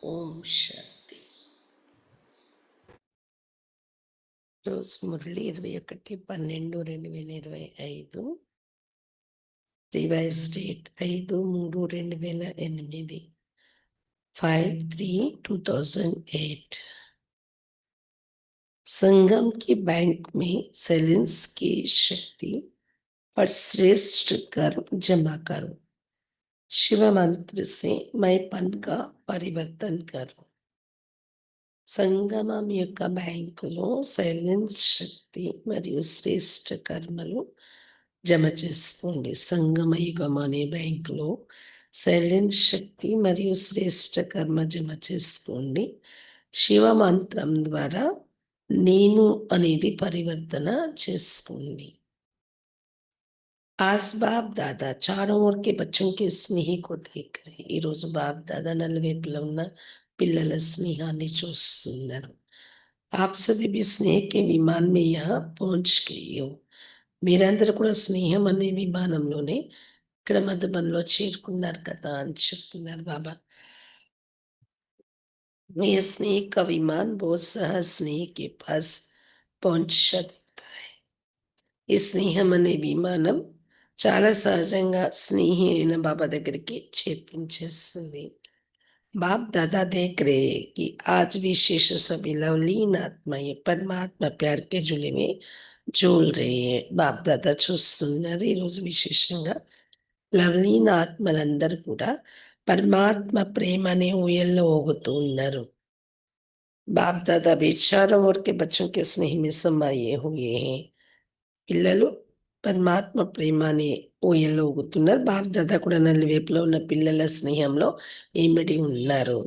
ఓం శాంతి. రోజు Murali 21/12/2025, revise date 5/3/2008, 5/3/2008। संगम की bank में सैलेंस की शक्ति और श्रेष्ठ कर्म जमा करो। शिव मंत्र से मैंपन का परिवर्तन करो। సంగమం యొక్క బ్యాంకులో సైలెన్స్ శక్తి మరియు శ్రేష్ఠ కర్మలు జమ చేసుకోండి. సంగమ యుగం అనే బ్యాంకులో సైలెన్స్ శక్తి మరియు శ్రేష్ఠ కర్మ జమ చేసుకోండి. శివ మంత్రం ద్వారా నేను అనేది పరివర్తన చేసుకోండి. आज बाप दादा चारों ओर के बच्चों के स्नेह को देख रहे। ఈ రోజు బాప్ దాదా నలువైపులా ఉన్న పిల్లల స్నేహాన్ని చూస్తున్నారు. आप सभी भी स्नेह के विमान में यहाँ पहुंच गए हो। మీరందరూ కూడా స్నేహం అనే విమానంలోనే ఇక్కడ మధుబన్లో చేరుకున్నారు కదా అని చెప్తున్నారు బాబా. ये स्नेह का विमान बहुत सहज स्नेह के पास पहुंच सकता है। ఈ స్నేహం అనే విమానం చాలా సహజంగా స్నేహి అయిన బాబా దగ్గరికి చేర్పించేస్తుంది. बाप दादा देख रहे हैं कि आज विशेष सभी लवलीन आत्माएं परमात्मा प्यार के जुले में झूल रही है। బాప్ దాదా చూస్తున్నారు ఈరోజు విశేషంగా లవలీన ఆత్మలందరూ కూడా పరమాత్మ ప్రేమ అనే ఊయల్లో ఊగుతూ ఉన్నారు. బాప్ దాదా చాरों ओर के बच्चों के स्नेह में समाये हुए हैं। పిల్లలు పరమాత్మ ప్రేమ అనే ఊయల్లో ఊగుతున్నారు. బాప్ దాదా కూడా నలువైపులో ఉన్న పిల్లల స్నేహంలో ఇమిడి ఉన్నారు.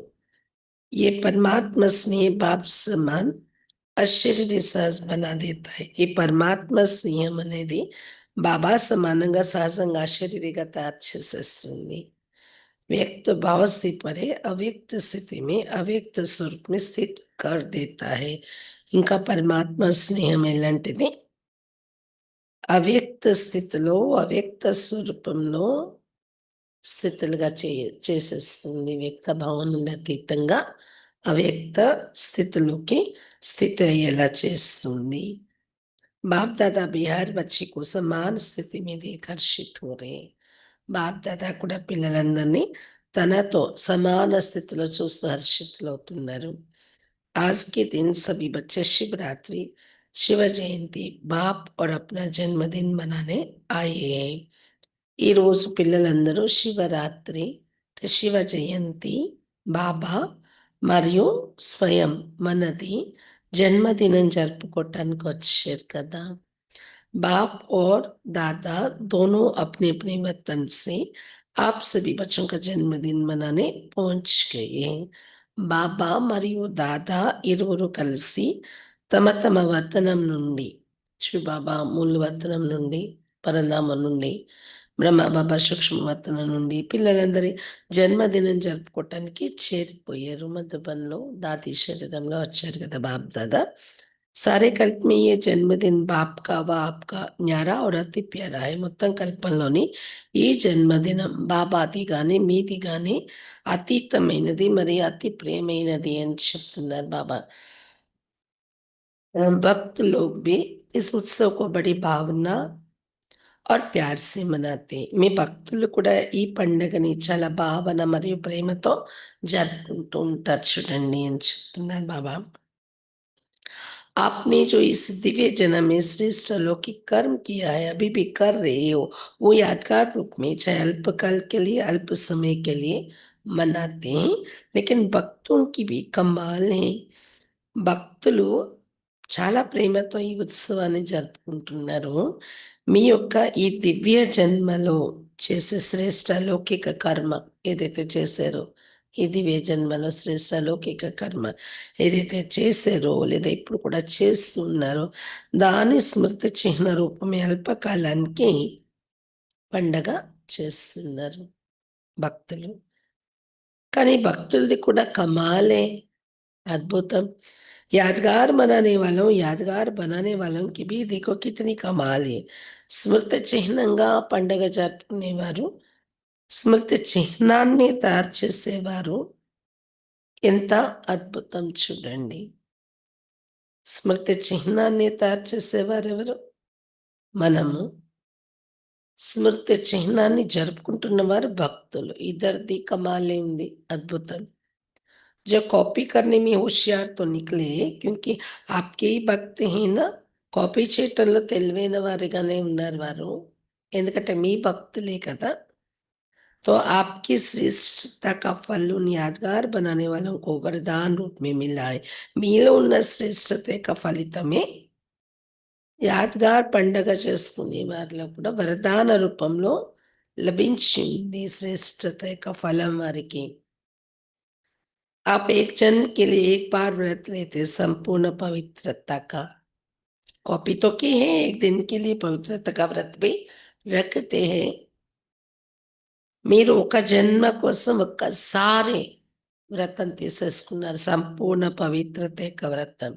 ये परमात्मा स्नेह बाप समान आश्चर्य सहज बना देता है। ఈ పరమాత్మ స్నేహం అనేది బాబా సమానంగా సహజంగా ఆశ్చర్యగా తయారు చేసేస్తుంది. व्यक्त भाव से परे अव्यक्त स्थिति में अव्यक्त स्वरूप में स्थित कर देता है। ఇంకా పరమాత్మ స్నేహం ఎలాంటిది? అవ్యక్త స్థితిలో అవ్యక్త స్వరూపంలో స్థితులుగా చేసేస్తుంది. వ్యక్త భావం నుండి అతీతంగా అవ్యక్త స్థితిలోకి స్థితి అయ్యేలా చేస్తుంది. बाप दादा बिहार बच्चे को समान स्थिति में देख हर्षित हो रहे। బాప్ దాదా కూడా పిల్లలందరినీ తనతో సమాన స్థితిలో చూస్తూ హర్షితులవుతున్నారు. आज के दिन सभी बच्चे शिवरात्रि, शिव जयंती, बाप और अपना जन्मदिन मनाने आए हैं। ఈ రోజు పిల్లలందరూ శివరాత్రి, శివ జయంతి, బాబా మరియు స్వయం మనది జన్మదినం జరుపుకోవటానికి వచ్చారు కదా. बाप और दादा दोनों अपने अपने वतन से आप सभी बच्चों का जन्मदिन मनाने पहुंच गए हैं। బాబా మరియు దాదా ఇరువురు కలిసి తమ తమ వతనం నుండి, శివబాబా మూల వతనం నుండి, పరంధామం నుండి, బ్రహ్మబాబా సూక్ష్మ వతనం నుండి పిల్లలందరి జన్మదినం జరుపుకోవటానికి చేరిపోయారు. మధుబన్లో దాది శరీరంలో వచ్చారు కదా బాప్ దాదా. सारे कल्प में ये जन्मदिन बाप का व आपका न्यारा और अति प्यारा है. మొత్తం కల్పంలోని ఈ జన్మదినం బాబాది గాని మీది గాని అతీతమైనది మరి అతి ప్రియమైనది అని చెప్తున్నారు బాబా. भक्त लोग भी इस उत्सव को बड़ी भावना और प्यार से मनाते. మీ భక్తులు కూడా ఈ పండుగని చాలా భావన మరియు ప్రేమతో జరుపుకుంటూ ఉంటారు చూడండి అని చెప్తున్నారు బాబా. आपने जो इस दिव्य जन्म में श्रेष्ठ अलौकिक कर्म किया है, अभी भी कर रहे हो, वो यादगार रूप में चाहे अल्पकाल के लिए अल्प समय के लिए मनाते हैं, लेकिन भक्तों की भी कमाल है. భక్తులు చాలా ప్రేమతో ఈ ఉత్సవాన్ని జరుపుకుంటున్నారు. మీ యొక్క ఈ దివ్య జన్మలో చేసే శ్రేష్ట లౌకిక కర్మ ఏదైతే చేశారో, ఈ దివ్య జన్మలో శ్రేష్ట లౌకిక కర్మ ఏదైతే చేశారో లేదా ఇప్పుడు కూడా చేస్తున్నారో దాని స్మృతి చిహ్న రూపమే అల్పకాలానికి పండగ చేస్తున్నారు భక్తులు. కానీ భక్తులది కూడా కమాలే, అద్భుతం. यादगार मनाने वालों, यादगार बनाने वालों की भी देखो कितनी कमाल है. స్మృతి చిహ్నంగా పండగ జరుపుకునేవారు, స్మృతి చిహ్నాన్ని తయారు చేసేవారు ఎంత అద్భుతం చూడండి. స్మృతి చిహ్నాన్ని తయారు చేసేవారెవరు? మనము. స్మృతి చిహ్నాన్ని జరుపుకుంటున్న వారు భక్తులు. ఇద్దరిది కమాలే ఉంది. అద్భుతం. जो कॉपी करने में होशियार तो निकले, क्योंकि आपके ही భక్తి అయిన కాపీ చేయటంలో తెలివైన వారిగానే ఉన్నారు వారు. ఎందుకంటే మీ భక్తులే కదా! तो आपकी श्रेष्ठता का फल उन यादगार बनाने वालों को वरदान रूप में मिला है. మీలో ఉన్న శ్రేష్ఠత యొక్క ఫలితమే యాద్గార్ పండగ చేసుకునే వారిలో కూడా వరదాన రూపంలో లభించింది శ్రేష్ఠత యొక్క ఫలం వారికి. आप एक जन के लिए एक बार व्रत लेते संपूर्ण पवित्रता का कॉपी तो की है, एक दिन के लिए पवित्रता का व्रत भी रखते हैं. మీరు ఒక జన్మ కోసం ఒక్కసారి వ్రతం తీసేసుకున్నారు, సంపూర్ణ పవిత్రత యొక్క వ్రతం.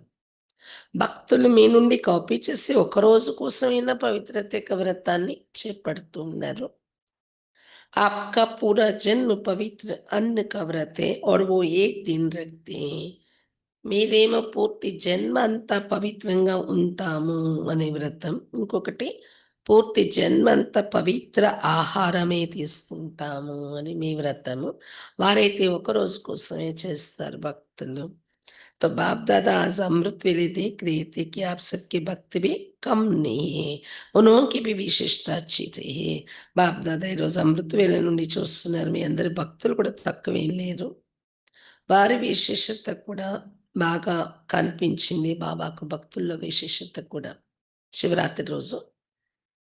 భక్తులు మీ నుండి కాపీ చేసి ఒకరోజు కోసమైనా పవిత్రత యొక్క వ్రతాన్ని చేపడుతూ ఉన్నారు. आपका पूरा जन्म पवित्र अन्न का व्रत है और वो एक दिन रखते हैं. మీరేమో పూర్తి జన్మ అంతా పవిత్రంగా ఉంటాము అనే వ్రతం. ఇంకొకటి పూర్తి జన్మ అంతా పవిత్ర ఆహారమే తీసుకుంటాము అని మీ వ్రతము. వారైతే ఒకరోజు కోసమే చేస్తారు భక్తులు. तो बाप दादा आज अमृत वेले देख रहे थे कि आप सबके भक्त भी कम नहीं है, उन्होंने भी విశిష్టత अच्छी रही. బాప్ దాదా ఈరోజు అమృత వేళ నుండి చూస్తున్నారు, మీ అందరి భక్తులు కూడా తక్కువేం లేరు. వారి విశేషత కూడా బాగా కనిపించింది బాబాకు, భక్తుల్లో విశేషత కూడా శివరాత్రి రోజు.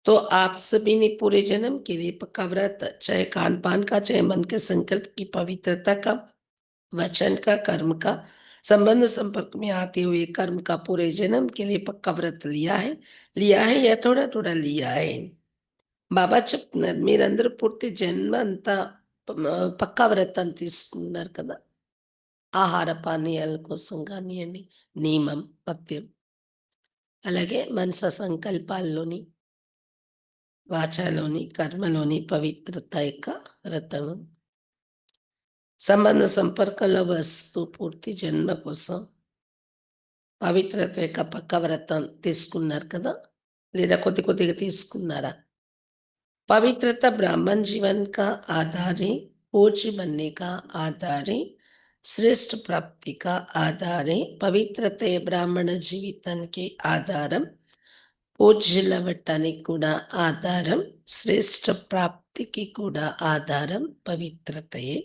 तो आप सभी ने पूरे जन्म के लिए पक्का व्रत, चाहे खान पान का, चाहे मन के संकल्प की पवित्रता का, वचन का, कर्म का, संबंध संपर्क में आते हुए कर्म का पूरे जन्म के लिए पक्का व्रत लिया है या थोड़ा थोड़ा लिया है. బాబా చెప్తున్నారు, మీరందరూ పూర్తి జన్మ అంతా పక్కా వ్రతం తీసుకున్నారు కదా. ఆహార పానీయాల కోసం కానివ్వండి, నియమం, పథ్యం, అలాగే మనస సంకల్పాల్లోని, వాచాలోని, కర్మలోని పవిత్రత యొక్క వ్రతము. సంబంధ సంపర్కంలో వస్తూ పూర్తి జన్మ కోసం పవిత్రత యొక్క పక్క వ్రతం తీసుకున్నారు కదా, లేదా కొద్ది కొద్దిగా తీసుకున్నారా? पवित्रता ब्राह्मण जीवन का आधार है, पूज्य बनने का आधार है, श्रेष्ठ प्राप्ति का आधार है. पवित्रते ब्राह्मण జీవితానికి ఆధారం, పూజ్యులవటానికి కూడా ఆధారం, శ్రేష్ఠ ప్రాప్తికి కూడా ఆధారం పవిత్రతయే.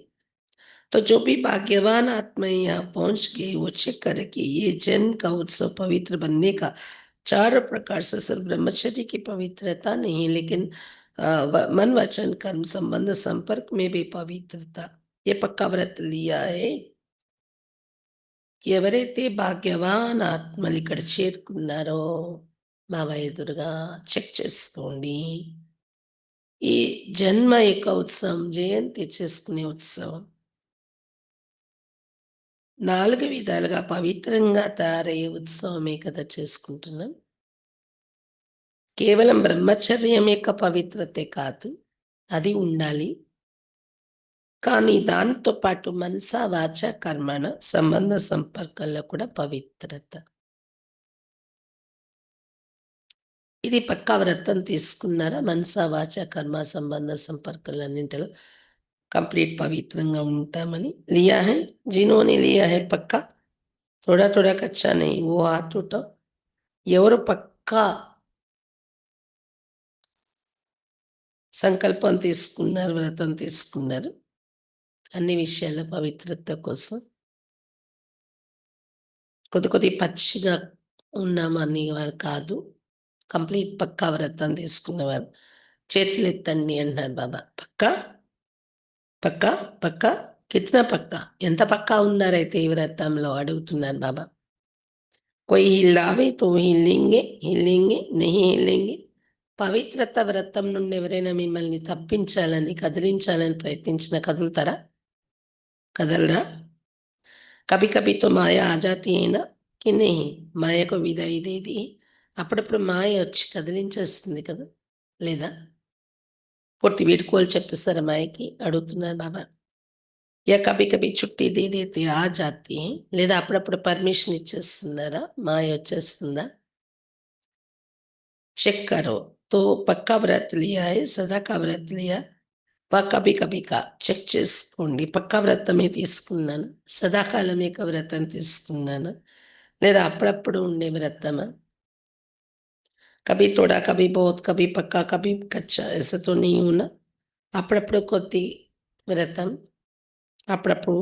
तो जो भी भाग्यवान आत्माएं यहाँ पहुंच गए वो चेक करे कि ये जन्म का उत्सव पवित्र बनने का 4 प्रकार से सिर्फ ब्रह्मचर्य की पवित्रता नहीं, लेकिन मन वचन कर्म संबंध संपर्क में भी पवित्रता, ये पक्का व्रत लिया है. ఎవరైతే భాగ్యవాన్ ఆత్మలు ఇక్కడ చేరుకున్నారో బాబా ఎదురుగా చెక్ చేసుకోండి. ఈ జన్మ యొక్క ఉత్సవం, జయంతి చేసుకునే ఉత్సవం 4 విధాలుగా పవిత్రంగా తయారయ్యే ఉత్సవమే కదా చేసుకుంటున్నాం. కేవలం బ్రహ్మచర్యం యొక్క పవిత్రతే కాదు, అది ఉండాలి. కానీ దాంతో పాటు మనస వాచ కర్మణ సంబంధ సంపర్కంలో కూడా పవిత్రత. ఇది పక్కా వ్రతం తీసుకున్నారా? మనస వాచ కర్మ సంబంధ సంపర్కాలు అన్నింటిలో కంప్లీట్ పవిత్రంగా ఉంటామని. लिया है, जिन्होंने लिया है पक्का, थोड़ा थोड़ा कच्चा नहीं, वो हाथ उठाओ. ఎవరు పక్కా సంకల్పం తీసుకున్నారు, వ్రతం తీసుకున్నారు అన్ని విషయాల పవిత్రత కోసం? కొద్ది పచ్చిగా ఉన్నామని వారు కాదు, కంప్లీట్ పక్కా వ్రతం తీసుకున్నవారు. చేతులు ఎత్తండి అంటున్నారు బాబా. పక్కా పక్కా పక్కా, కిतना పక్కా, ఎంత పక్కా ఉన్నారైతే ఈ వ్రతంలో అడుగుతున్నాను బాబా. कोई हिलावे तो हिलेंगे, नहीं हिलेंगे. పవిత్రత వ్రతం నుండి ఎవరైనా మిమ్మల్ని తప్పించాలని, కదిలించాలని ప్రయత్నించిన కదులుతారా? కదలరా? కభీ కభీ తో మాయా ఆ జాతీ హై నా కి నహీ, మాయకు విదాయి దే दी. అప్పుడప్పుడు మాయ వచ్చి కదిలించేస్తుంది కదా, లేదా? పూర్తి వీడ్కోలు చెప్పిస్తారా మాయకి అడుగుతున్నారు బాబా. या कभी-कभी छुट्टी दे देते आ जाती हैं లేదా అప్పుడప్పుడు పర్మిషన్ ఇచ్చేస్తున్నారా? మాయ వచ్చేస్తుందా? చెక్ करो तो पक्का व्रत लिया है, सदा का व्रत लिया కభీ కభీ కా చెక్ చేసుకోండి. పక్కా వ్రతమే తీసుకున్నాను. సదాకాలం ఏక వ్రతం తీసుకున్నాను. లేదా అప్పుడప్పుడు ఉండే వ్రతమా? కభీ తోడా, కభీ బహుత్, కభీ పక్కా, కభీ కచ్చా ఐసా తో నహీ హూ నా? అప్పుడప్పుడు కొద్ది వ్రతం, అప్పుడప్పుడు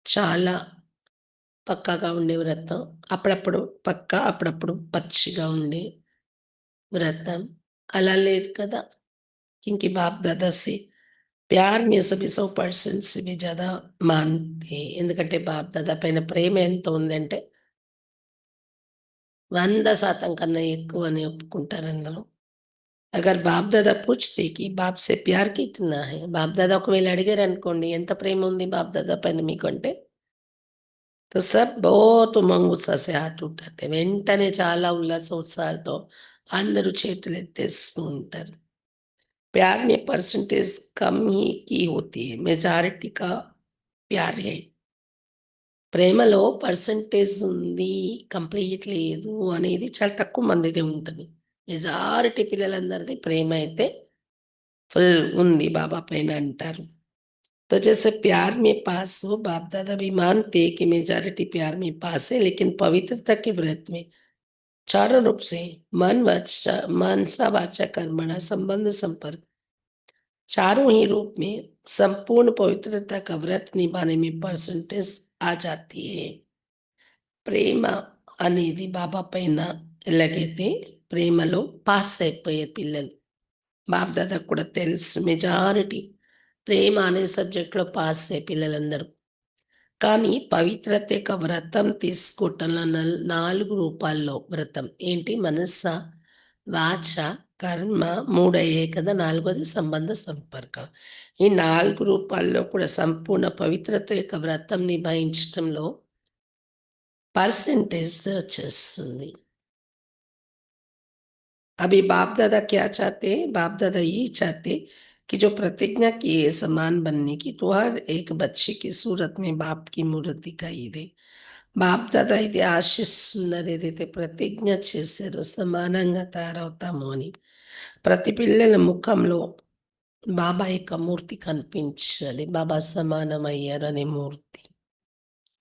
చాలా పక్కాగా ఉండే వ్రతం, అప్పుడప్పుడు పక్కా, అప్పుడప్పుడు పచ్చిగా ఉండే వ్రతం. అలా లేదు కదా! क्योंकि बाप दादा से ప్యార్ में सभी 100% से भी ज़्यादा మాన్తే ఎందుకంటే బాప్ దాదా పైన ప్రేమ ఎంత ఉందంటే 100% కన్నా ఎక్కువ అని ఒప్పుకుంటారు అందులో. అగర్ బాప్ దాదా పూछते कि बाप से प्यार कितना है? బాప్ దాదా ఒకవేళ అడిగారనుకోండి ఎంత ప్రేమ ఉంది బాప్ దాదా పైన మీకు అంటే, तो सब बहुत उमंग उत्साह से हाथ उठाते వెంటనే చాలా ఉల్లాస ఉత్సాహాలతో అందరూ చేతులెత్తేస్తూ ఉంటారు. प्यार में परसेंटेज कम ही की होती है, मेजॉरिटी का प्यार है. ప్రేమలో పర్సెంటేజ్ ఉంది, కంప్లీట్ లేదు అనేది చాలా తక్కువ మందిదే ఉంటది. మెజారిటీ పిల్లలందరిది ప్రేమ అయితే ఫుల్ ఉంది బాబా పైన అంటారు. तो जैसे प्यार में पास हो, बाप दादा भी मानते कि मेजॉरिटी प्यार में पास है, लेकिन पवित्रता के व्रत में चारों रूप से मनसा वाचा कर्मणा संबंध संपर्क चारों ही रूप में संपूर्ण पवित्रता का व्रत निभाने में परसेंटेज आ जाती है. ప్రేమ అనేది బాబా పైన ఎలాగైతే ప్రేమలో పాస్ అయిపోయే పిల్లలు. బాప్-దాదాకు కూడా తెలుసు మెజారిటీ ప్రేమ అనే సబ్జెక్ట్‌లో పాసే పిల్లలందరూ. కానీ పవిత్రత యొక్క వ్రతం తీసుకోవటంలో 4 రూపాల్లో వ్రతం. ఏంటి? మనస్స, వాచ, కర్మ 3 అయ్యాయి కదా! నాలుగోది సంబంధ సంపర్కం. ఈ 4 రూపాల్లో కూడా సంపూర్ణ పవిత్రత యొక్క వ్రతం నిభాయించటంలో పర్సెంటేజ్ వచ్చేస్తుంది. अभी बाप दादा क्या चाहते हैं? बाप दादा यही चाहते कि जो प्रतिज्ञा की है समान बनने की, तो हर एक बच्चे की सूरत में बाप की मूरत दिखाई दे. బాప్ దాదా ఇది ఆశిస్తున్నారు ఏదైతే ప్రతిజ్ఞ చేశారో సమానంగా తయారవుతాము అని. ప్రతి పిల్లల ముఖంలో బాబా యొక్క మూర్తి కనిపించాలి. బాబా సమానమయ్యారు అనే మూర్తి.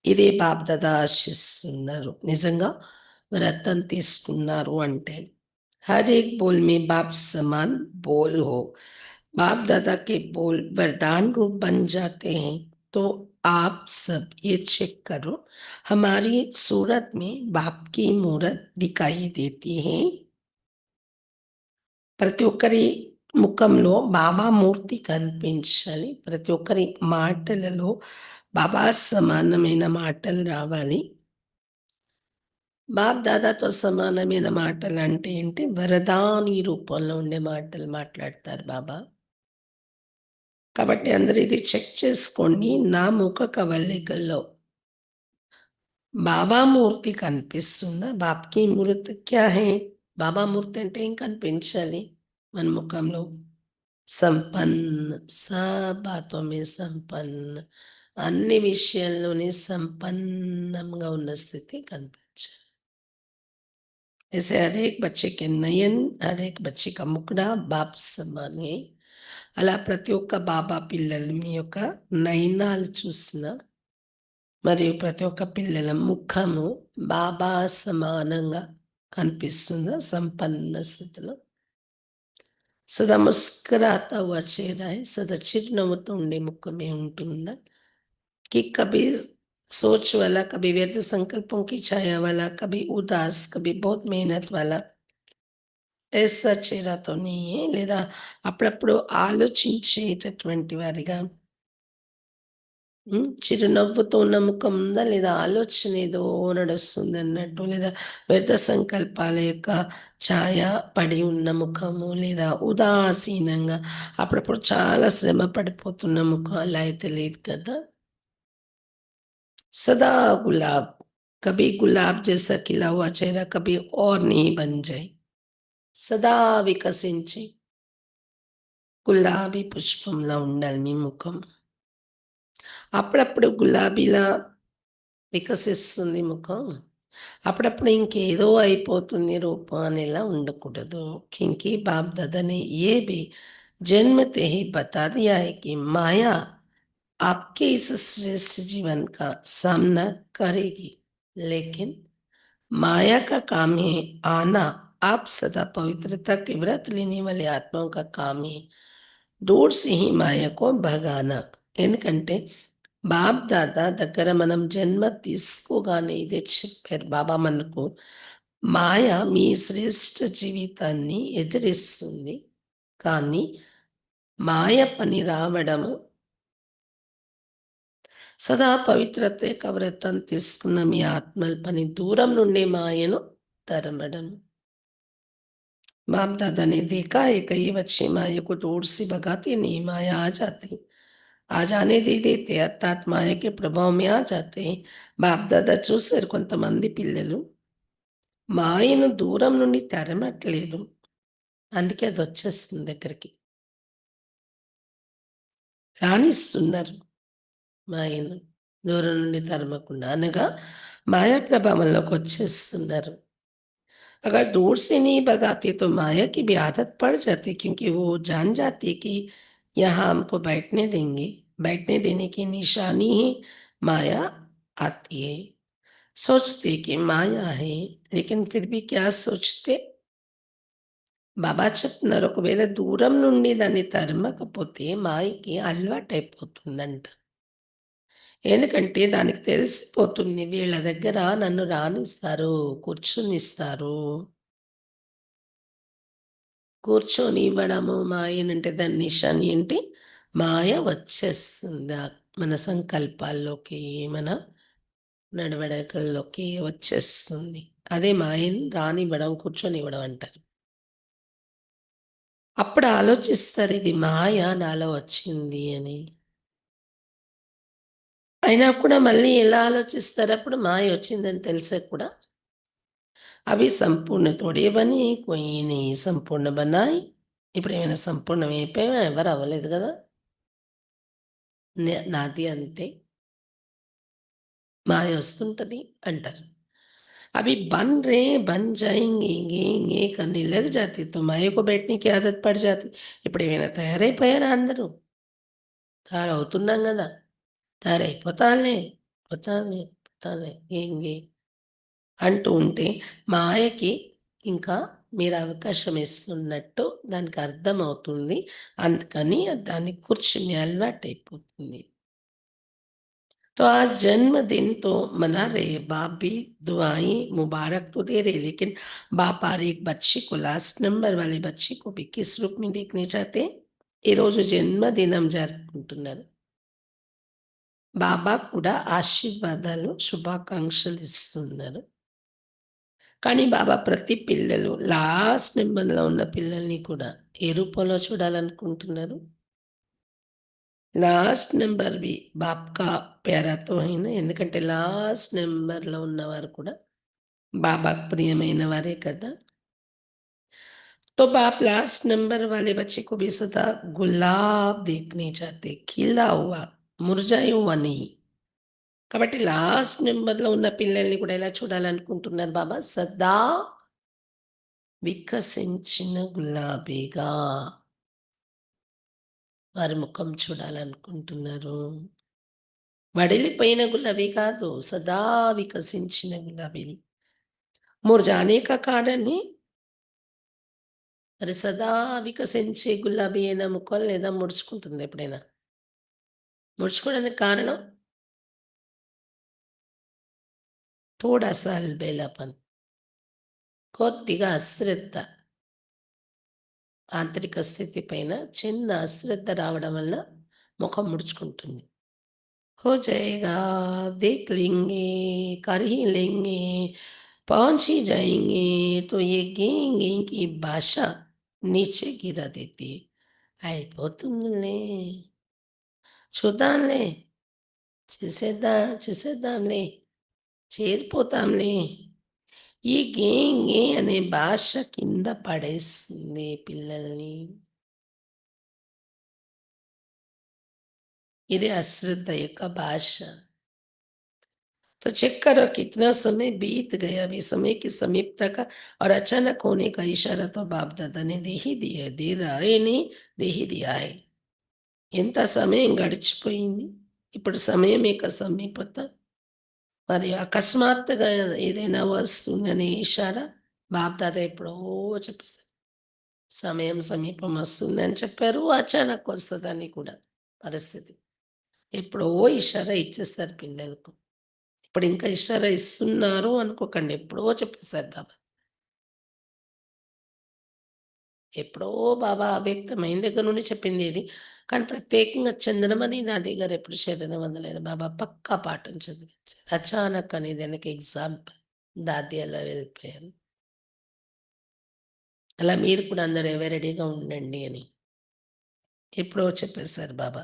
ఇదే బాప్ దాదా ఆశిస్తున్నారు. నిజంగా వ్రతం తీసుకున్నారు అంటే हर एक बोल में बाप समान बोल हो, बाप दादा के बोल वरदान रूप बन जाते हैं. तो आप सब ये चेक करो, हमारी सूरत में बाप की मूरत दिखाई देती है. ప్రతి ఒక్కరి ముఖంలో బాబా మూర్తి కనిపించాలి. ప్రతి ఒక్కరి మాటలలో బాబా సమానమైన మాటలు రావాలి. బాప్ దాదాతో సమానమైన మాటలంటే ఏంటి? వరదాని రూపంలో ఉండే మాటలు మాట్లాడతారు బాబా. కాబట్టి అందరూ ఇది చెక్ చేసుకోండి. నా ముఖ కవళికల్లో బాబా మూర్తి కనిపిస్తుందా? బాప్‌కి మూర్తి క్యా హై? బాబా మూర్తి అంటే ఏం కనిపించాలి మన ముఖంలో? సంపన్న, సబ్ బాతోं में సంపన్న, అన్ని విషయాల్లోని సంపన్నంగా ఉన్న స్థితి కనిపించాలి. ऐसे हर एक बच्चे के नयन, हर एक बच्चे का मुखड़ा बाप समान है. అలా ప్రతి ఒక్క బాబా పిల్లలు మీ యొక్క నయనాలు చూసిన మరియు ప్రతి ఒక్క పిల్లల ముఖము బాబా సమానంగా కనిపిస్తుందా సంపన్న స్థితిలో? సదా ముస్కురాతా హువా చेहरा है, సదా చిరునవ్వుతో ఉండే ముఖమే ఉంటుందా? कि कभी सोच वाला, कभी व्यर्थ संकल्पों की छाया वाला, कभी उदास, कभी बहुत मेहनत वाला ऐसा चेहरा तो नहीं है. లేదా అప్పుడప్పుడు ఆలోచించేటటువంటి వారిగా చిరునవ్వుతో ఉన్న ముఖం ఉందా? లేదా ఆలోచన ఏదో నడుస్తుందన్నట్టు, లేదా వ్యర్థ సంకల్పాల యొక్క ఛాయ పడి ఉన్న ముఖము, లేదా ఉదాసీనంగా అప్పుడప్పుడు చాలా శ్రమ పడిపోతున్న ముఖం అలా అయితే లేదు కదా! सदा गुलाब, कभी गुलाब जैसा खिला हुआ चेहरा कभी और नहीं बन जाए. సదా వికసించి గులాబీ పుష్పంలా ఉండాలి మీ ముఖం. అప్పుడప్పుడు గులాబీలా వికసిస్తుంది ముఖం. అప్పుడప్పుడు ఇంకేదో అయిపోతుంది రూపం అనేలా ఉండకూడదు. क्योंकि बाप दादा ने ये भी जन्मते ही बता दिया है कि माया आपके इस श्रेष्ठ जीवन का सामना करेगी। लेकिन माया का काम है आना। आप सदा पवित्रता के व्रत लेने वाले आत्माओं का काम है दूर से ही माया को भगाना। ఎందుకంటే బాప్ దాదా దగ్గర మనం జన్మ తీసుకోగానే ఇదే చెప్పారు బాబా మనకు. మాయ మీ శ్రేష్ఠ జీవితాన్ని ఎదిరిస్తుంది. కానీ మాయ పని రావడము సదా పవిత్రత యొక్క వ్రతం తీసుకున్న మీ ఆత్మల పని దూరం నుండి మాయను తరమడం. बाप दादा ने देखा है कई बच्चे माया को दूर से भगाते नहीं, माया आ जाती, आ जाने दे देते, అర్థాత్ మాయకి ప్రభావమే ఆ జాతే. బాప్ దాదా చూశారు కొంతమంది పిల్లలు మాయను దూరం నుండి తరమట్లేదు, అందుకే అది వచ్చేస్తుంది దగ్గరికి, రాణిస్తున్నారు మాయను దూరం నుండి తరమకుండా, అనగా మాయా ప్రభావంలోకి వచ్చేస్తున్నారు. अगर दूर से नहीं भगाते तो माया की भी आदत पड़ जाती, क्योंकि वो जान जाती कि यहाँ हमको बैठने देने की निशानी ही माया आती है। सोचते कि माया है, लेकिन फिर भी क्या सोचते, బాబా చెప్తున్నారు ఒకవేళ దూరం నుండి దాన్ని తరమకపోతే మాయకి అలవాటైపోతుందంట. ఎందుకంటే దానికి తెలిసిపోతుంది వీళ్ళ దగ్గర నన్ను రానిస్తారు, కూర్చునిస్తారు. కూర్చొనివ్వడము మాయనంటే దాని నిశాని ఏంటి? మాయ వచ్చేస్తుంది. మన సంకల్పాల్లోకి, మన నడవడికల్లోకి వచ్చేస్తుంది. అదే మాయని రానివ్వడం, కూర్చొనివ్వడం అంటారు. అప్పుడు ఆలోచిస్తారు ఇది మాయ నాలో వచ్చింది అని. అయినా కూడా మళ్ళీ ఎలా ఆలోచిస్తారు అప్పుడు మాయ వచ్చిందని తెలిసాక కూడా? అవి సంపూర్ణ తోడే బని కోయి నహీ సంపూర్ణ బనాయి. ఇప్పుడేమైనా సంపూర్ణమైపోయామా? ఎవరు అవ్వలేదు గదా! నాది అంతే. మాయ వస్తుంటది అంటారు. अभी बन रहे बन जाएँगे గే గే करने लग जाते तो माया को बैठने की आदत पड़ जाती. ఇప్పుడేమైనా తయారైపోయారా అందరూ? తయారవుతున్నాం గదా! తయారైపోతాంలే, పోతాంలే, పోతాంలే గే అంటూ ఉంటే మాయకి ఇంకా మీరు అవకాశం ఇస్తున్నట్టు దానికి అర్థమవుతుంది. అందుకని దాన్ని కూర్చుని అలవాటైపోతుంది. तो आज जन्मदिन तो मना रहे, बाप भी दुआएं मुबारक तो दे रहे, लेकिन बाप आ रहे एक बच्चे को, लास्ट नंबर वाले बच्चे को भी किस रूप में देखने चाहते हैं? ఈ రోజు జన్మదినం జరుపుకుంటున్నారు. బాబా కూడా ఆశీర్వాదాలు, శుభాకాంక్షలు ఇస్తున్నారు. కానీ బాబా ప్రతి పిల్లలు లాస్ట్ నెంబర్‌లో ఉన్న పిల్లల్ని కూడా ఏ రూపంలో చూడాలనుకుంటున్నారు? లాస్ట్ నెంబర్ బి బాప్ కా ప్యారా తో హై నా, ఎందుకంటే లాస్ట్ నెంబర్‌లో ఉన్నవారు కూడా బాబాకు ప్రియమైన వారే కదా! तो बाप लास्ट नंबर वाले बच्चे को भी सदा गुलाब देखने चाहते, खिला हुआ, ముర్జాయి हुआ नहीं. కాబట్టి లాస్ట్ నంబర్‌లో ఉన్న పిల్లల్ని కూడా ఎలా చూడాలనుకుంటున్నారు బాబా? సదా వికసించిన గులాబీగా వారి ముఖం చూడాలనుకుంటున్నారు. వడిలిపోయిన గులాబీ కాదు, సదా వికసించిన గులాబీలు. ముర్జానే కా కారణ్ है, మరి సదా వికసించే గులాబీ అయిన ముఖం లేదా ముడుచుకుంటుందా ఎప్పుడైనా? ముడుచుకోవడానికి కారణం थोड़ा सा अलबेलापन, కొద్దిగా అశ్రద్ధ, ఆంతరిక స్థితి పైన చిన్న అశ్రద్ధ రావడం వల్ల ముఖం ముడుచుకుంటుంది. हो जाएगा, देख लेंगे, कर ही लेंगे, पहुँच ही जाएँगे, तो ये గే గే की భాష नीचे గిరా देती है. అయిపోతుందిలే, చూద్దాంలే, చేసేద్దాంలే, చేరిపోతాంలే. ఈ గే గే అనే భాష కింద పడేస్తుంది పిల్లల్ని. ఇది అశ్రద్ధ యొక్క భాష. तो चेक करो कितना समय बीत गया, अभी समय की समीपता का और अचानक होने का इशारा तो बाप दादा ने दे ही दिया, दे रहा है नहीं, दे ही दिया है. ఎంత సమయం గడిచిపోయింది, ఇప్పుడు సమయం యొక్క సమీపత, మరి అకస్మాత్తుగా ఏదైనా వస్తుందనే ఇషారా బాప్ దాదా ఎప్పుడో చెప్పేశారు. సమయం సమీపం వస్తుందని చెప్పారు, అచానక్ వస్తుందని కూడా పరిస్థితి ఎప్పుడో ఇషారా ఇచ్చేస్తారు పిల్లలకు. ఇప్పుడు ఇంకా ఇషారా ఇస్తున్నారు అనుకోకండి, ఎప్పుడో చెప్పేశారు బాబా. ఎప్పుడో బాబా అవ్యక్తమైన దగ్గర నుండి చెప్పింది ఇది. కానీ ప్రత్యేకంగా చంద్రమణి నా దగ్గర ఎప్పుడు శరణం అందలేను బాబా పక్కా పాఠం చదివించారు. అచానక్ అనేది దానికి ఎగ్జాంపుల్. దాది అలా వెళ్ళిపోయాను. అలా మీరు కూడా అందరూ ఎవరు రెడీగా ఉండండి అని ఎప్పుడో చెప్పేశారు బాబా.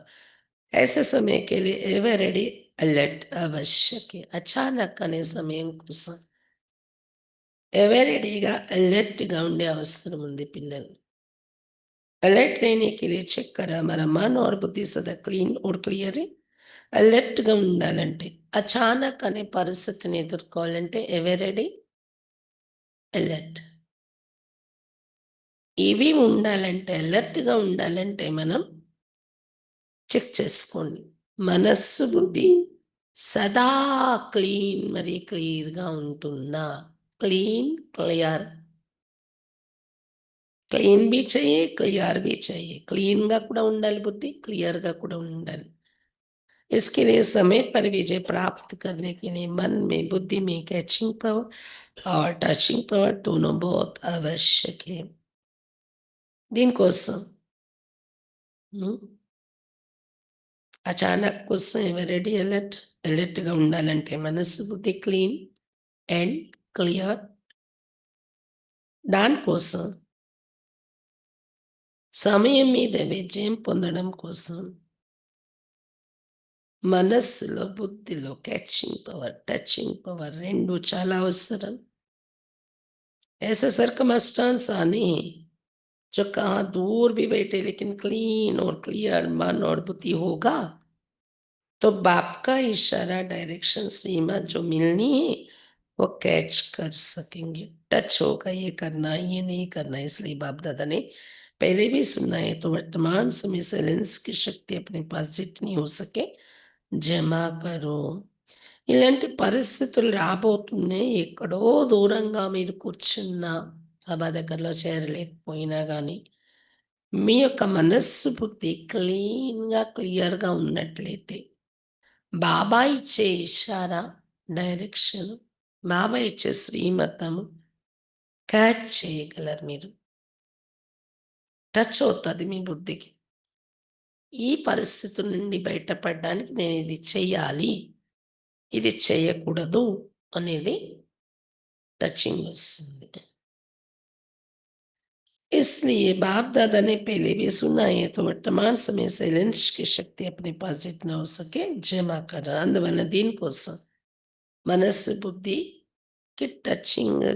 ऐसे समय के लिए एवर रेडी अलर्ट आवश्यक है. అచానక్ అనే సమయం కోసం ఎవర్ రెడీగా అలర్ట్‌గా ఉండే అవసరం ఉంది పిల్లలు. अलर्ट रहने के लिए చెక్ करा हमारा मन और बुद्धि सदा క్లీన్ और క్లియర్ है. అలర్ట్‌గా ఉండాలంటే, అచానక్ అనే పరిస్థితిని ఎదుర్కోవాలంటే ఎవర్ రెడీ అలర్ట్. ఇవి ఉండాలంటే, అలర్ట్‌గా ఉండాలంటే మనం చెక్ చేసుకోండి. మనస్సు, బుద్ధి సదా క్లీన్ మరి క్లియర్‌గా ఉంటుందా? Clean, clear. క్లీన్ भी चाहिए, क्लियर भी चाहिए. క్లీన్‌గా కూడా ఉండాలి బుద్ధి, క్లియర్‌గా కూడా ఉండాలి. इसके लिए समय पर विजय प्राप्त करने के लिए मन में, बुद्धि में कैचिंग पावर और टचिंग पावर दोनों बहुत आवश्यक है. దీనికోసం హ్మ్. అచానక్ కోసం ఎవరెడీ అలర్ట్‌గా ఉండాలంటే మనస్సు, బుద్ధి క్లీన్ అండ్ క్లియర్. దానికోసం సమయం మీద విజయం పొందడం కోసం మనస్సులో, బుద్ధిలో క్యాచింగ్ పవర్, టచింగ్ పవర్ 2 చాలా అవసరం. ऐसे सर्कमस्टांस आने हैं जो कहाँ दूर भी बैठे लेकिन क्लीन और क्लियर मन और बुद्धि होगा तो बाप का इशारा, डायरेक्शन, श्रीमत जो मिलनी है वो कैच कर सकेंगे. टच होगा, ये करना है, ये नहीं करना है. इसलिए बाप दादा ने पहले भी सुना है, तो वर्तमान समय से लेंस की शक्ति अपने पास जितनी हो सके జమా కరో. ఇలాంటి పరిస్థితులు రాబోతున్నాయి. ఎక్కడో దూరంగా మీరు కూర్చున్నా, బాబా దగ్గరలో చేరలేకపోయినా గానీ, మీ యొక్క మనస్సు, బుద్ధి క్లీన్‌గా, క్లియర్‌గా ఉన్నట్లయితే, బాబా ఇచ్చే ఇషారా, డైరెక్షన్, బాబా ఇచ్చే శ్రీమతము క్యాచ్ చేయగలరు మీరు. టచ్ అవుతది మీ బుద్ధికి. ఈ పరిస్థితుల నుండి బయటపడడానికి నేనిది చెయ్యాలి, ఇది చేయకూడదు అనేది టచింగ్ వస్తుంది. इसलिए बाप दादा ने पहले भी सुना है, तो वर्तमान समय से लेंस की शक्ति अपने पास जितना हो सके जमा कर. అందువల్ల దీనికోసం మనస్సు, బుద్ధికి touching,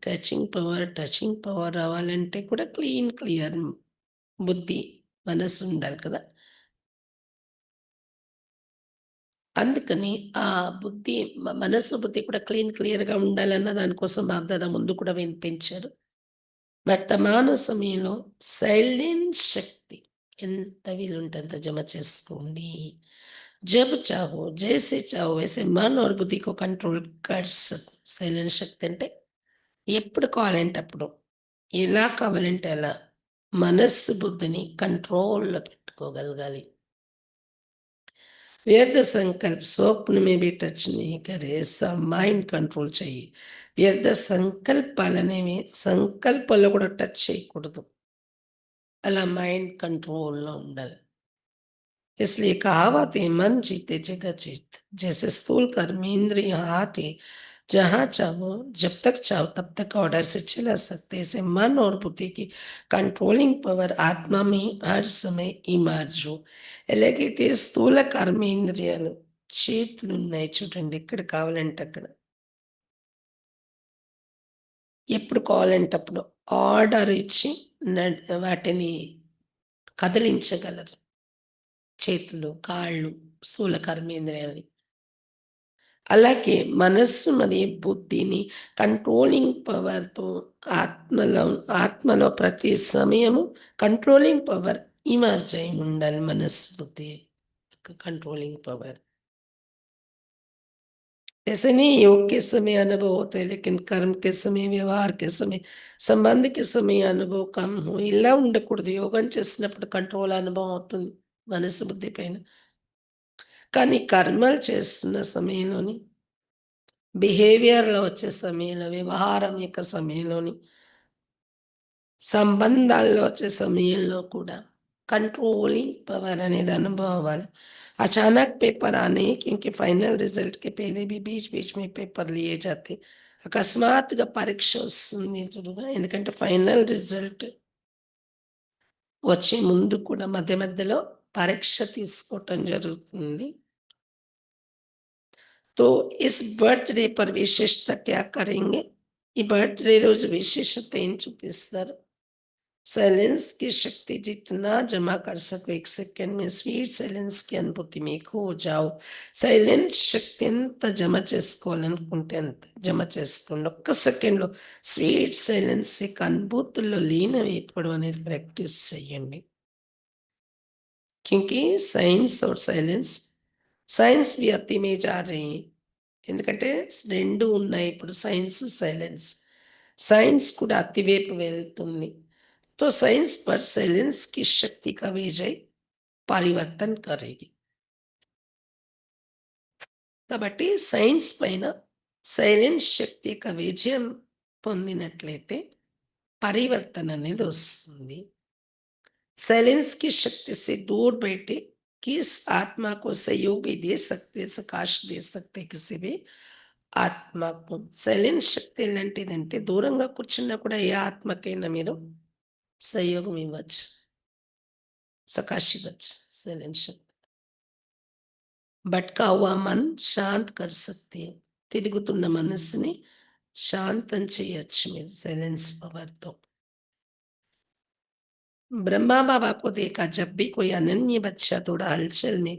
catching power, touching power రావాలంటే కూడా క్లీన్, క్లియర్ బుద్ధి, మనస్సు ఉండాలి కదా! అందుకని ఆ బుద్ధి, మనస్సు, బుద్ధి కూడా క్లీన్, క్లియర్‌గా ఉండాలన్న దానికోసం బాప్దాదా ముందు కూడా వినిపించారు. వర్తమాన సమయంలో సైలెంట్ శక్తి ఎంత వీలుంటే అంత జమ చేసుకోండి. జబ్ చాహో, జైసే చాహో వైసే మన్ ఔర్ బుద్ధి కో కంట్రోల్ కర్ సకో. సైలెంట్ శక్తి అంటే ఎప్పుడు కావాలంటే అప్పుడు, ఎలా కావాలంటే అలా మనస్సు, బుద్ధిని కంట్రోల్‌లో పెట్టుకోగలగాలి. व्यर्थ संकल्प स्वप्न में भी टच नहीं करे, ऐसा మైండ్ కంట్రోల్ చెయ్యి. వ్యర్థ సంకల్పాలనేవి సంకల్పాల్లో కూడా టచ్ చేయకూడదు. అలా మైండ్ కంట్రోల్‌లో ఉండాలి. इसलिए कहावत है, मन जीते जगत जीत. जैसे स्थूल कर्म इंद्रिय हाथ है, जहाँ चाहो जब तक चाहो तब तक ऑर्डर से चला सकते. ऐसे मन और बुद्धि की कंट्रोलिंग पावर आत्मा में हर समय इमर्ज हो. ఎలాగైతే స్థూల కర్మేంద్రియాలు, చేతులున్నాయి చూడండి, ఎక్కడ కావాలంటే అక్కడ, ఎప్పుడు కావాలంటే అప్పుడు ఆర్డర్ ఇచ్చి వాటిని కదిలించగలరు. చేతులు, కాళ్ళు, స్థూల కర్మేంద్రియాలని. అలాగే మనస్సు మరియు బుద్ధిని కంట్రోలింగ్ పవర్‌తో ఆత్మలో ఆత్మలో ప్రతి సమయము కంట్రోలిंग पावर इमर्ज అయి ఉండాలి. మనస్సు, బుద్ధి యొక్క कंट्रोलिंग पावर। ऐसे नहीं योग के समय अनुभव होते हैं, लेकिन कर्म के समय, व्यवहार के समय, సంబంధ के समय అనుభవం కమ్ హో ఇలా ఉండకూడదు. యోగం చేసినప్పుడు కంట్రోల్ అనుభవం అవుతుంది మనస్సు, బుద్ధి పైన. కానీ కర్మలు చేస్తున్న సమయంలోని బిహేవియర్‌లో వచ్చే సమయంలో, వ్యవహారం యొక్క సమయంలోని, సంబంధాల్లో వచ్చే సమయంలో కూడా कंट्रोलिंग पावर అనేది అనుభవం అవ్వాలి। अचानक पेपर आने क्योंकि फाइनल रिजल्ट के पहले भी बीच-बीच में पेपर लिए जाते। అకస్మాత్తుగా పరీక్ష వస్తుంది ఎదురుగా. ఎందుకంటే ఫైనల్ రిజల్ట్ వచ్చే ముందు కూడా మధ్య మధ్యలో పరీక్ష తీసుకోవటం జరుగుతుంది। तो इस बर्थडे पर विशेषता क्या करेंगे? ఈ బర్త్‌డే రోజు విశేషత ఏం చూపిస్తారు? साइलेंस की शक्ति जितना जमा कर सको 1 सेकंड में स्वीट साइलेंस की अनुभूति में खो जाओ। సైలెంట్ శక్తి ఎంత జమ చేసుకోవాలనుకుంటే అంత జమ చేసుకోండి. ఒక్క సెకండ్‌లో స్వీట్ సైలెన్స్ యొక్క అనుభూతుల్లో లీనమైపోవడం అనేది ప్రాక్టీస్ చేయండి। क्योंकि साइंस और साइलेंस साइंस भी अति में जा रही है। ఎందుకంటే 2 ఉన్నాయి ఇప్పుడు సైన్స్, సైలెన్స్. సైన్స్ కూడా అతివైపు వెళ్తుంది। तो साइंस पर साइलेंस की शक्ति का विजय परिवर्तन करेगी। కాబట్టి సైన్స్ పైన సైలెన్స్ శక్తి యొక్క విజయం పొందినట్లయితే పరివర్తన అనేది వస్తుంది। साइलेंस की शक्ति से दूर बैठे किस आत्मा को सहयोग भी दे सकते, सकाश दे सकते किसी भी ఆత్మకు। సైలెన్స్ శక్తి ఎలాంటిదంటే దూరంగా కూర్చున్నా కూడా ఏ ఆత్మకైనా మీరు सहयोग ఇవ్వచ్చు, सकाश ఇవ్వచ్చు సైలెన్స్ శక్తి। भटका हुआ मन शांत कर सकती है। తిరుగుతున్న మనస్సుని శాంతం చేయొచ్చు మీరు సైలెన్స్ పవర్‌తో। ब्रह्मा बाबा को देखा जब भी कोई अनन्य बच्चा थोड़ा हलचल में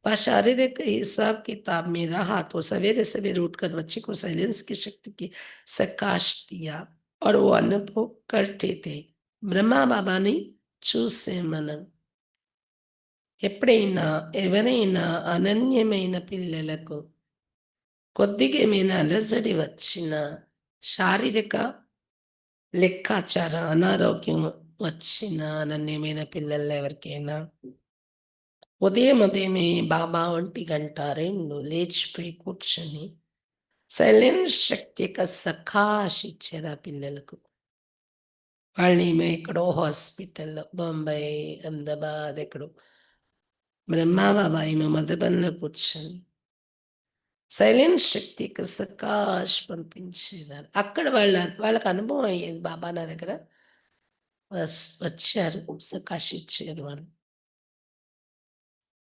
व शारीरिक हिसाब किताब में रहा तो सवेरे सवेरे उठकर बच्चे को साइलेंस की शक्ति की सकाश दिया और वो अनुभव करते थे। ब्रह्मा బాబాని చూసే మనం ఎప్పుడైనా ఎవరైనా అనన్యమైన పిల్లలకు కొద్దిగా ఏమైనా అలజడి వచ్చిన శారీరక లెక్కాచార అనారోగ్యం వచ్చిన అనన్యమైన పిల్లలు ఎవరికైనా ఉదయమే బాబా 1 గంట 2 లేచిపోయి కూర్చొని సైలెన్స్ శక్తి యొక్క సకాష్ ఇచ్చారు ఆ పిల్లలకు। వాళ్ళేమో ఎక్కడో హాస్పిటల్‌లో బొంబాయి, అహ్మదాబాద్ ఎక్కడో బ్రహ్మా బాబా ఏమో మధుబన్‌లో కూర్చొని సైలెన్స్ శక్తికి సకాష్ పంపించేవారు। అక్కడ వాళ్ళకి అనుభవం అయ్యేది బాబా నా దగ్గర వచ్చారు, సకాష్ ఇచ్చారు అని।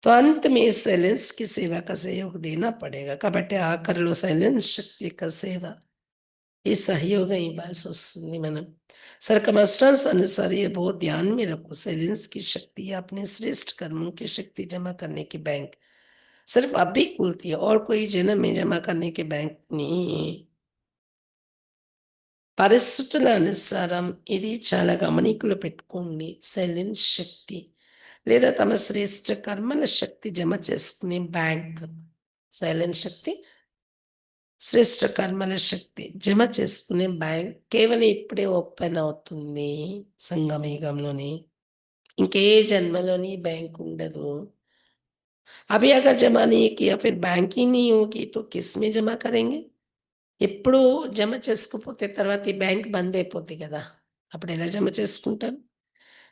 तो अंत में साइलेंस की सेवा का सहयोग देना पड़ेगा। కాబట్టి ఆఖరిలో సైలెన్స్ శక్తి యొక్క సేవ, ఈ సహయోగం ఇవ్వాల్సి వస్తుంది మనం। सरकमस्टेंस अनुसार ये बहुत ध्यान में रखो, साइलेंस की शक्ति या अपने श्रेष्ठ कर्मों की शक्ति जमा करने की बैंक सिर्फ अभी खुलती है और कोई जन्म में जमा करने के बैंक नहीं है। పరిస్థితుల అనుసారం ఇది చాలా గమనికలో పెట్టుకోండి। సైలెన్స్ శక్తి లేదా తమ శ్రేష్ఠ కర్మల శక్తి జమ చేసుకునే బ్యాంక్। సైలెన్స్ శక్తి, శ్రేష్ఠ కర్మల శక్తి జమ చేసుకునే బ్యాంక్ కేవలం ఇప్పుడే ఓపెన్ అవుతుంది సంగమయుగంలోని, ఇంకే జన్మలోని బ్యాంక్ ఉండదు। अभी अगर जमा नहीं किया फिर बैंक ही नहीं होगी तो किस में जमा करेंगे? ఎప్పుడు జమ చేసుకోకపోతే తర్వాత ఈ బ్యాంక్ బంద్ అయిపోద్ది కదా, అప్పుడు ఎలా జమ చేసుకుంటారు?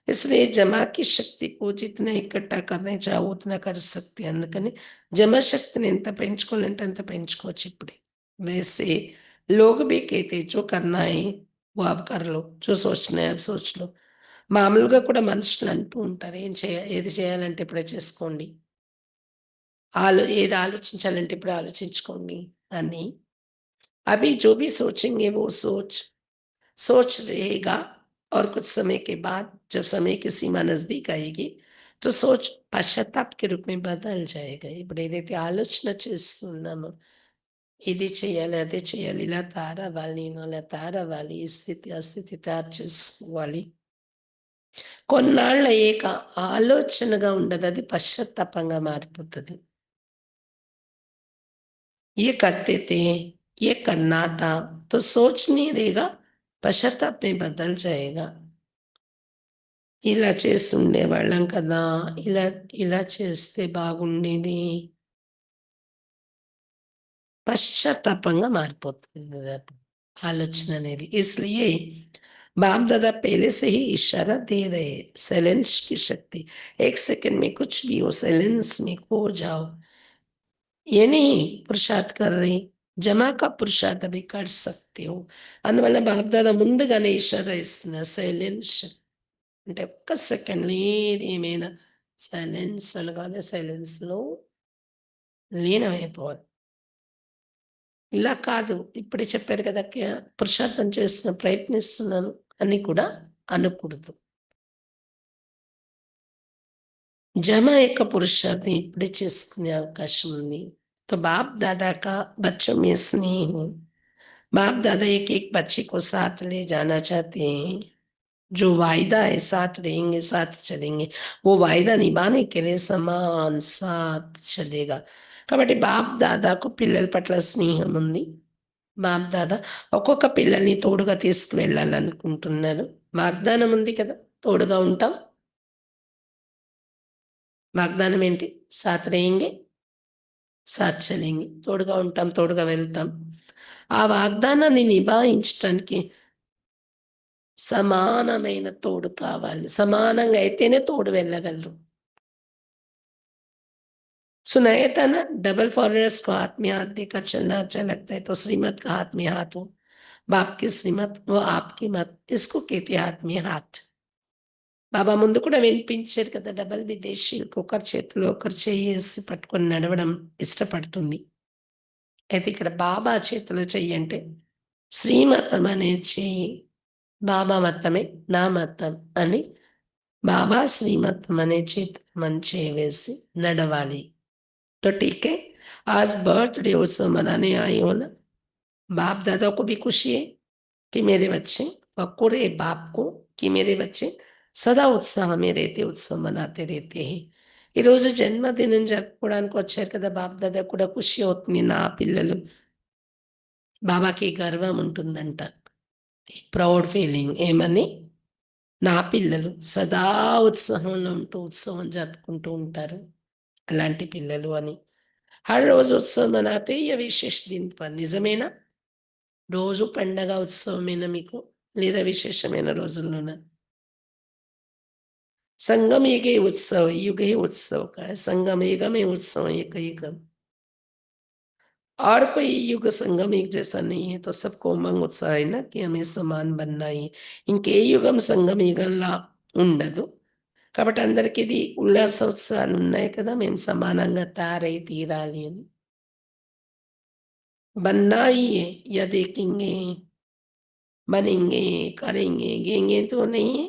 इसलिए जमा की शक्ति को जितना इकट्ठा करना चाहो उतना कर सकते हैं। అందుకని జమ శక్తిని ఎంత పెంచుకోవాలంటే అంత పెంచుకోవచ్చు ఇప్పుడే। वैसे लोग भी कहते जो करना है वो आप कर लो, जो सोचना है आप सोच लो। మామూలుగా కూడా మనుషులు అంటూ ఉంటారు ఏది చేయాలంటే ఇప్పుడే చేసుకోండి, ఏది ఆలోచించాలంటే ఇప్పుడే ఆలోచించుకోండి అని। अभी जो भी सोचेंगे वो सोच रहेगा और कुछ समय के बाद जब समय की सीमा नजदीक आएगी तो सोच పశ్చాత్తాప్ के रूप में बदल जाएगा. ఇప్పుడు ఏదైతే ఆలోచన చేస్తున్నామో, ఇది చేయాలి, అదే చేయాలి, ఇలా తయారవ్వాలి, నేను అలా తయారవ్వాలి, ఈ స్థితి, ఆ స్థితి తయారు చేసుకోవాలి. కొన్నాళ్ళయ్యాక ఆలోచనగా ఉండదు. అది పశ్చాత్తాపంగా మారిపోతది. ये करते थे, ये करना था, तो सोच नहीं रहेगा, పశ్చాత్తాప్ में बदल जाएगा. ఇలా చేసుండేవాళ్ళం కదా! ఇలా ఇలా చేస్తే బాగుండేది. పశ్చాత్తాపంగా మారిపోతుంది అది ఆలోచన అనేది. इसलिए बाप दादा पहले से ही इशारा दे रहे हैं, साइलेंस की शक्ति. 1 सेकंड में कुछ भी हो, साइलेंस में खो जाओ. ये नहीं పురుషార్థ్ कर रहे, జమా का పురుషార్థ్ అభి कर सकते हो. అందువల్ల బాప్ దాదా ముందుగానే ఇషారా ఇస్తున్నారు. సైలెన్స్ అంటే ఒక్క సెకండ్‌లో ఏది ఏమైనా సైలెన్స్ అనగానే సైలెన్స్‌లో లీనమైపోవాలి. ఇలా కాదు. ఇప్పుడే చెప్పారు కదా! పురుషార్థం చేస్తున్నా, ప్రయత్నిస్తున్నాను అని కూడా అనకూడదు. జమ యొక్క పురుషార్థం ఇప్పుడే చేసుకునే అవకాశం ఉంది. तो बाप दादा का बच्चों में स्नेह हो. बाप दादा एक-एक बच्चे को साथ ले जाना चाहते हैं. जो वायदा है साथ रहेंगे, साथ चलेंगे. वो वायदा निभाने के लिए समान साथ चलेगा. కాబట్టి బాప్ దాదాకు పిల్లల పట్ల స్నేహం ఉంది. బాప్ దాదా ఒక్కొక్క పిల్లల్ని తోడుగా తీసుకువెళ్ళాలనుకుంటున్నారు. వాగ్దానం ఉంది కదా! తోడుగా ఉంటాం. వాగ్దానం ఏంటి? సాత్ రహేంగే, సాత్ చలేంగే. తోడుగా ఉంటాం, తోడుగా వెళ్తాం. ఆ వాగ్దానాన్ని నిభాయించటానికి సమానమైన తోడు కావాలి. సమానంగా అయితేనే తోడు వెళ్ళగలరు. सुनाया था ना, डबल फॉरनर्स को हाथ में हाथ देकर चलना अच्छा लगता है, तो श्रीमत का हाथ में हाथ हो. बाप की श्रीमत वो आपकी मत, इसको कहते हाथ में हाथ. బాబా ముందు కూడా వినిపించారు కదా! డబల్ విదేశీయులకు ఒకరి చేతిలో ఒకరు చెయ్యేసి పట్టుకొని నడవడం ఇష్టపడుతుంది. అయితే ఇక్కడ బాబా చేతిలో చెయ్యి అంటే శ్రీమతం అనే చెయ్యి. బాబా మతమే నా మతం అని బాబా శ్రీమతం అనే చేతిలో మన చెయ్యి వేసి నడవాలి. तो ठीक है, आज बर्थडे उत्सव मनाने आई हो ना, बाप दादा को भी खुशी है कि मेरे बच्चे फक्र है बाप को कि मेरे बच्चे సదా ఉత్సాహం ఏదైతే ఉత్సవం మనాతే రేతే హై. ఈరోజు జన్మదినం జరుపుకోవడానికి వచ్చారు కదా! బాప్ దాదా కూడా ఖుషి అవుతుంది. నా పిల్లలు బాబాకి గర్వం ఉంటుందంట. ప్రౌడ్ ఫీలింగ్ ఏమని? నా పిల్లలు సదా ఉత్సాహంలో ఉంటూ ఉత్సవం జరుపుకుంటూ ఉంటారు. అలాంటి పిల్లలు అని. హర్ రోజు ఉత్సవం మనాతే యే విశేష దిన్ పర్. నిజమేనా? రోజు పండగ ఉత్సవమేనా మీకు? లేదా విశేషమైన రోజుల్లోనా? संगम एक ही उत्सव है, युग ही उत्सव का है. संगम युग में उत्सव एक ही युग. और कोई युग संगम एक जैसा नहीं है. तो सबको उमंग उत्साह है ना कि हमें समान बनना ही. ఇంకే యుగం సంగమ యుగంలా ఉండదు. కాబట్టి అందరికి ఇది ఉల్లాస ఉత్సాహాలు ఉన్నాయి కదా! మేము సమానంగా తయారై తీరాలి అని. बनना ही है या देखेंगे, बनेंगे, करेंगे, गेंगे तो नहीं है.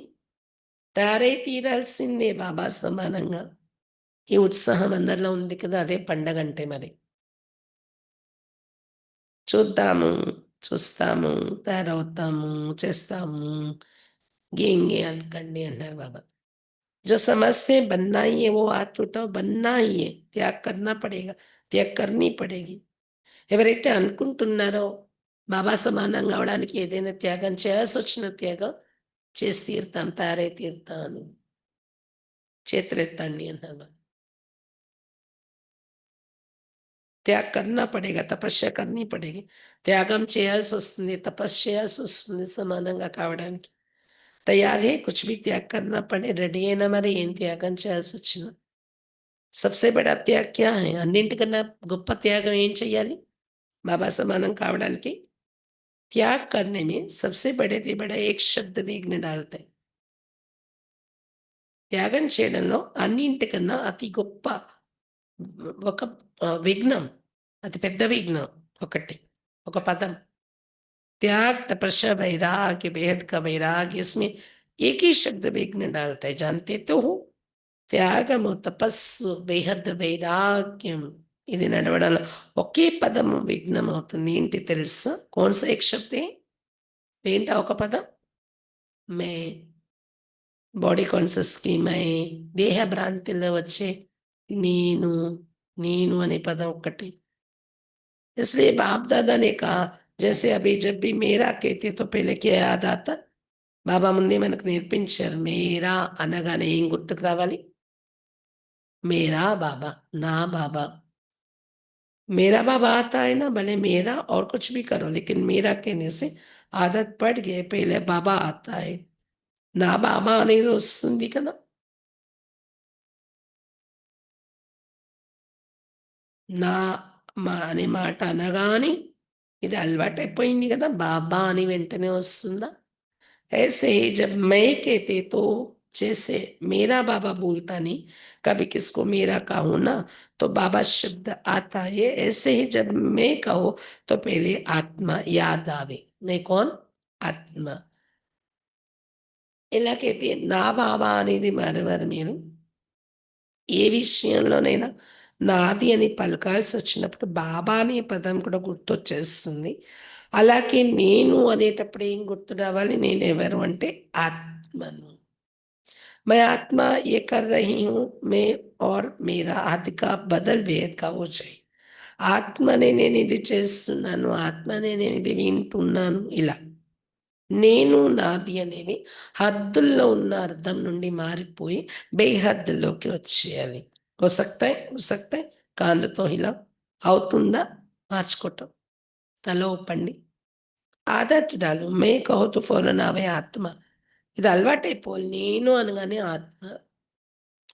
తయారై తీరాల్సిందే బాబా సమానంగా. ఈ ఉత్సాహం అందరిలో ఉంది కదా! అదే పండగంటే మరి. చూద్దాము, చూస్తాము, తయారవుతాము, చేస్తాము, గేంగే అనకండి అంటారు బాబా. जो समझते हैं बनना ही है, वो हाथ उठाओ, बनना ही है. त्याग करना पड़ेगा, त्याग करनी पड़ेगी. ఎవరైతే అనుకుంటున్నారో బాబా సమానంగా అవడానికి ఏదైనా త్యాగం చేయాల్సొచ్చిన త్యాగం చేసి తీరుతాం, తయారై తీరుతాం అని. చేతులెత్తండి అంటారు బాబా. त्याग करना पड़ेगा, తపస్య करनी पड़ेगी. త్యాగం చేయాల్సొస్తుంది, తపస్సు చేయాల్సొస్తుంది సమానంగా కావడానికి. తయారు హై కుచ్ భీ త్యాగ్ కర్నా పడే, రెడీ అయినా మరి ఏం త్యాగం చేయాల్సొచ్చినా. సబ్సే బడా త్యాగ్ క్యా హై? అన్నింటికన్నా గొప్ప త్యాగం ఏం చెయ్యాలి? బాబా సమానం కావడానికి? त्याग करने में सबसे बड़े से बड़ा एक शब्द विघ्न डालता है. త్యాగం చేయడంలో అన్నింటికన్నా అతి గొప్ప ఒక విఘ్నం, అతి పెద్ద విఘ్నం ఒకటి, ఒక పదం. त्याग, तपस्या, वैराग्य, बेहद का वैराग्य, इसमें एक ही शब्द विघ्न डालता है. जानते तो हो? త్యాగము, తపస్సు, బేహద్దు వైరాగ్యం. ఇది నడవడంలో ఒకే పదము విఘ్నమవుతుంది. ఏంటి తెలుసా? కౌన్ సా ఏక్ శబ్ద్ హై? ఏంటా ఒక పదం? మే. బాడీ కాన్షియస్‌కి మై. దేహ భ్రాంతిలో వచ్చే నేను, నేను అనే పదం ఒక్కటి. इसलिए बाप-दादा ने कहा, जैसे अभी जब भी मेरा कहते तो पहले क्या याद आता? బాబా ముందే మనకు నేర్పించారు. మేరా అనగానే ఏం గుర్తుకు రావాలి? मेरा बाबा, ना बाबा। मेरा बाबा आता है ना, भले मेरा और कुछ भी करो लेकिन मेरा कहने से आदत पड़ गई, पहले बाबा आता है. నా బాబా అనేది వస్తుంది కదా! నా అనే మాట అనగానే ఇది అలవాటైపోయింది కదా! బాబా అని వెంటనే వస్తుందా? ऐसे ही जब मैं कहते तो जैसे मेरा बाबा बोलता नहीं, कभी किसको मेरा कहूँ ना तो बाबा शब्द आता है, ऐसे ही जब मैं कहो तो पहले आत्मा याद आवे. मैं कौन? आत्मा. ఇలా कहती है నా బాబా అనేది మరెవరు మీరు? ఏ విషయంలోనైనా నాది అని పలకాల్సొచ్చినప్పుడు బాబా అనే పదం కూడా గుర్తొచ్చేస్తుంది. అలాగే నేను అనేటప్పుడు ఏం గుర్తు రావాలి? నేనెవరు అంటే ఆత్మను. मैं आत्मा ये कर रही हूँ, मैं और मेरा आदि का बदल भेद का वो चाहिए. ఆత్మనే నేనిది చేస్తున్నాను, ఆత్మనే నేనిది వింటున్నాను ఇలా. నేను, నాది అనేవి హద్దుల్లో ఉన్న అర్థం నుండి మారిపోయి బేహద్దుల్లోకి వచ్చేయాలి. हो सकता है, हो सकता है. కాందతో ఇలా అవుతుందా? మార్చుకోవటం. తల ఊపండి. ఆదత్ డాలో. మే కహో తో ఫౌరన్ ఆవే ఆత్మ. ఇది అలవాటైపోవాలి. నేను అనగానే ఆత్మ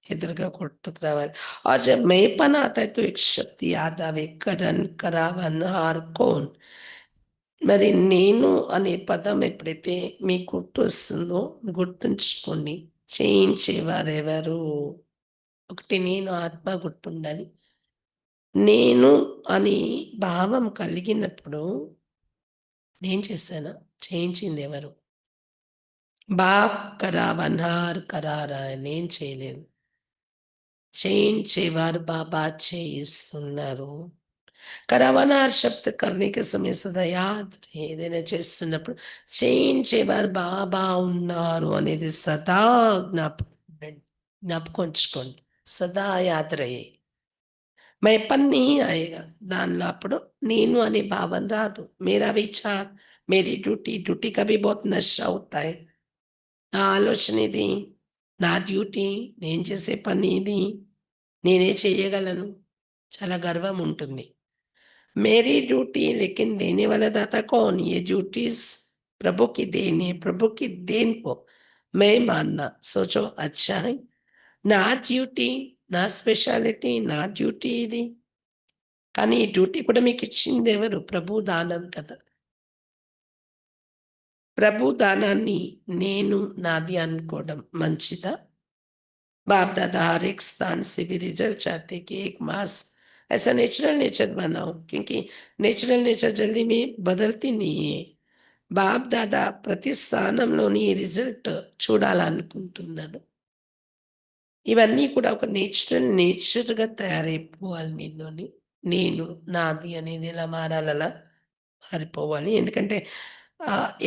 ఎదురుగా గుర్తుకు రావాలి. और जब मैंपन आता है तो एक शक्ति याद आवे, करण, करावनहार कौन. మరి నేను అనే పదం ఎప్పుడైతే మీకు గుర్తొస్తుందో గుర్తుంచుకోండి. చేయించేవారెవరు? ఒకటి నేను ఆత్మ గుర్తుండాలి. నేను అని భావం కలిగినప్పుడు నేను చేశానా? చేయించిందెవరు? బాప్ కరావన్హార్ కరారా నేను చేయలేదు. చేయించేవారు బాబా చేయిస్తున్నారు. కరవనార్ శబ్ద करने के समय సదా యాద్ రహే. ఏదైనా చేస్తున్నప్పుడు చేయించేవారు బాబా ఉన్నారు అనేది సదా జ్ఞాపకం ఉంచుకోండి. సదా యాద్ రహే. मैपन नहीं आएगा. దానిలో అప్పుడు నేను అనే భావన రాదు. मेरा विचार, मेरी ड्यूटी, ड्यूटी का भी बहुत नशा होता है. నా ఆలోచన ఇది, నా డ్యూటీ, నేను చేసే పని ఇది, నేనే చేయగలను. చాలా గర్వం ఉంటుంది. मेरी ड्यूटी लेकिन देने वाला दाता कौन? ये ड्यूटीज़ प्रभु की देन है, प्रभु की देन को मैं मानना. सोचो अच्छा है. నా డ్యూటీ, నా స్పెషాలిటీ, నా డ్యూటీ ఇది. కానీ ఈ డ్యూటీ కూడా మీకిచ్చిందెవరు? ప్రభు దానం కదా! ప్రభు దానాన్ని నేను నాది అనుకోవడం మంచిదా? बाप दादा हर एक स्थान से भी रिजल्ट चाहते कि एक मास ऐसा नेचुरल नेचर बनाओ, क्योंकि नेचुरल नेचर जल्दी में बदलती नहीं है. బాప్ దాదా ప్రతి స్థానంలోని ఈ రిజల్ట్ చూడాలనుకుంటున్నాను. ఇవన్నీ కూడా ఒక నేచర్‌గా తయారైపోవాలి మీలోని. నేను, నాది అనేది ఎలా మారాలి అలా మారిపోవాలి. ఎందుకంటే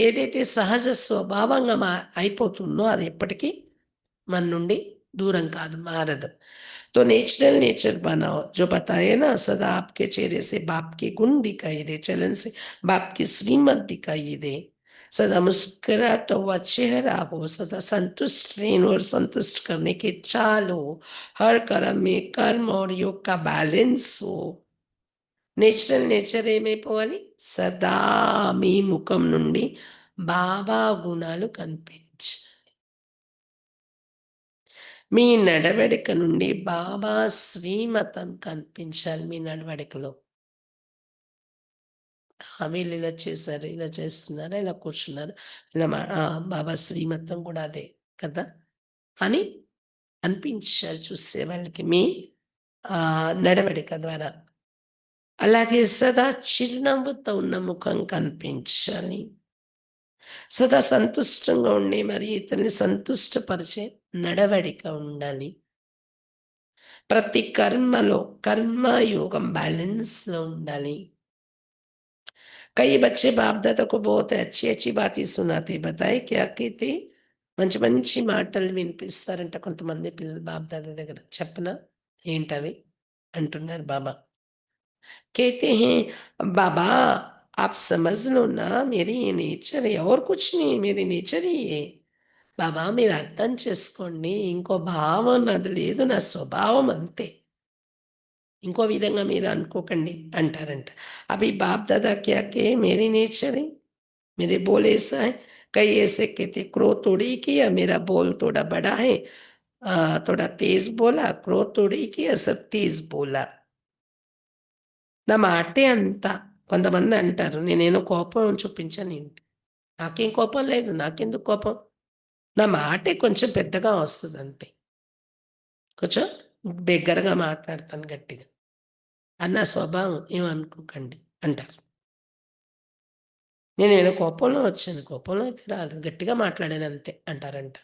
ఏదైతే సహజ స్వభావంగా అయిపోతుందో అది ఎప్పటికీ మన నుండి दूरं काదు, मारद. तो नेचुरल नेचर बनाओ. जो बताए ना सदा आपके चेहरे से बाप के गुण दिखाई दे, चलन से बाप की श्रीमत दिखाई दे. सदा मुस्कुराता हुआ चेहरा हो, सदा संतुष्ट रहना और संतुष्ट करने की चाल हो, हर कर्म में कर्म और योग का बैलेंस हो. నేచురల్ నేచర్ ఏమైపోవాలి? సదా మీ ముఖం నుండి బాబా గుణాలు కనిపించాలి. మీ నడవడిక నుండి బాబా శ్రీమతం కనిపించాలి మీ నడవడికలో. వీళ్ళిలా చేశారు, ఇలా చేస్తున్నారా, ఇలా కూర్చున్నారు, ఇలా బాబా శ్రీమతం కూడా అదే కదా! అని అనిపించాలి చూసే వాళ్ళకి మీ నడవడిక ద్వారా. అలాగే సదా చిరునవ్వుతో ఉన్న ముఖం కనిపించాలి. సదా సంతుష్టంగా ఉండి మరి ఇతరులని సంతుష్టపరిచే నడవడిక ఉండాలి. ప్రతి కర్మలో కర్మయోగం బ్యాలెన్స్‌లో ఉండాలి. कई बच्चे बाप-दादा को बहुत अच्छी-अच्छी बातें सुनाते, बताएँ क्या कहते? మంచి మంచి మాటలు వినిపిస్తారంట కొంతమంది పిల్లలు బాప్-దాదా దగ్గర. చెప్పనా? ఏంటవి? అంటున్నారు బాబా. कहते हैं, "बाबा आप समझ लो ना मेरी ये नेचर है और कुछ नहीं मेरी नेचर ही ये." బాబా మీరు అర్థం చేసుకోండి. ఇంకో భావం నాది లేదు. నా స్వభావం అంతే. ఇంకో విధంగా మీరు అనుకోకండి అంటారంట. అభి బాప్ దాదా క్యా కहे मेरी नेचर है, मेरे बोल ऐसा है। कई ऐसे कहते क्रोध थोड़ी किया, मेरा बोल थोड़ा बड़ा है। थोड़ा तेज बोला, क्रोध थोड़ी किया, सब तेज बोला। నా మాటే అంత. కొంతమంది అంటారు నేనేదో కోపం చూపించానేంటి? నాకేం కోపం లేదు. నాకెందుకు కోపం? నా మాటే కొంచెం పెద్దగా వస్తదంతే. కొంచెం బిగ్గరగా మాట్లాడతాను గట్టిగా. అది నా స్వభావం ఏమనుకోకండి అంటారు. నేనేమైనా కోపంలో వచ్చాను. కోపంలో అయితే రాలేదు. గట్టిగా మాట్లాడానంతే అంటారంట.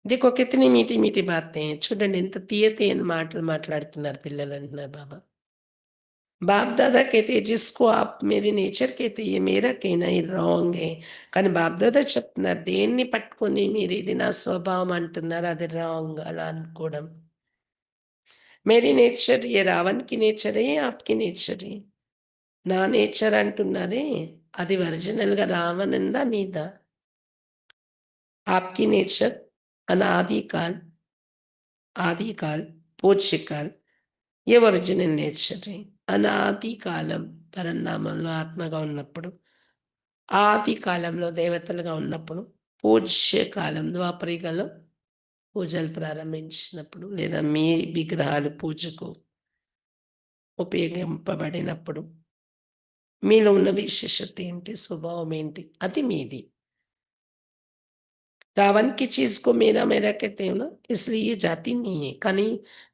देखो कितनी मीठी-मीठी बातें చూడండి ఎంత తీయని మాటలు మాట్లాడుతున్నారు పిల్లలంటున్నారు బాబా. బాప్-దాదా कहते जिसको आप मेरे నేచర్ कहते ये मेरा कहना ही రాంగ్ है. కానీ బాప్-దాదా చెప్తున్నారు దేన్ని పట్టుకొని మీరు ఇది నా స్వభావం అంటున్నారు అది రాంగ్ అలా అనుకోవడం. मेरी నేచర్ ये रावण की నేచర్ है, आपकी నేచర్ है. నా నేచర్ అంటున్నారే అది ఒరిజినల్‌గా రావణుందా మీదా? आपकी నేచర్ अनादिकाल आदिकाल, పూజ్యకాల్ ఏ ఒరిజినల్ నేచర్ అనాది కాలం పరంధామంలో ఆత్మగా ఉన్నప్పుడు, ఆది కాలంలో దేవతలుగా ఉన్నప్పుడు, పూజ్య కాలం ద్వాపరికలో పూజలు ప్రారంభించినప్పుడు లేదా మీ విగ్రహాలు పూజకు ఉపయోగింపబడినప్పుడు మీలో ఉన్న విశేషత ఏంటి? స్వభావం ఏంటి? అది మీది. रावण की चीज़ को मेरा मेरा कहते हो ना, इसलिए ये जाति नहीं है. కానీ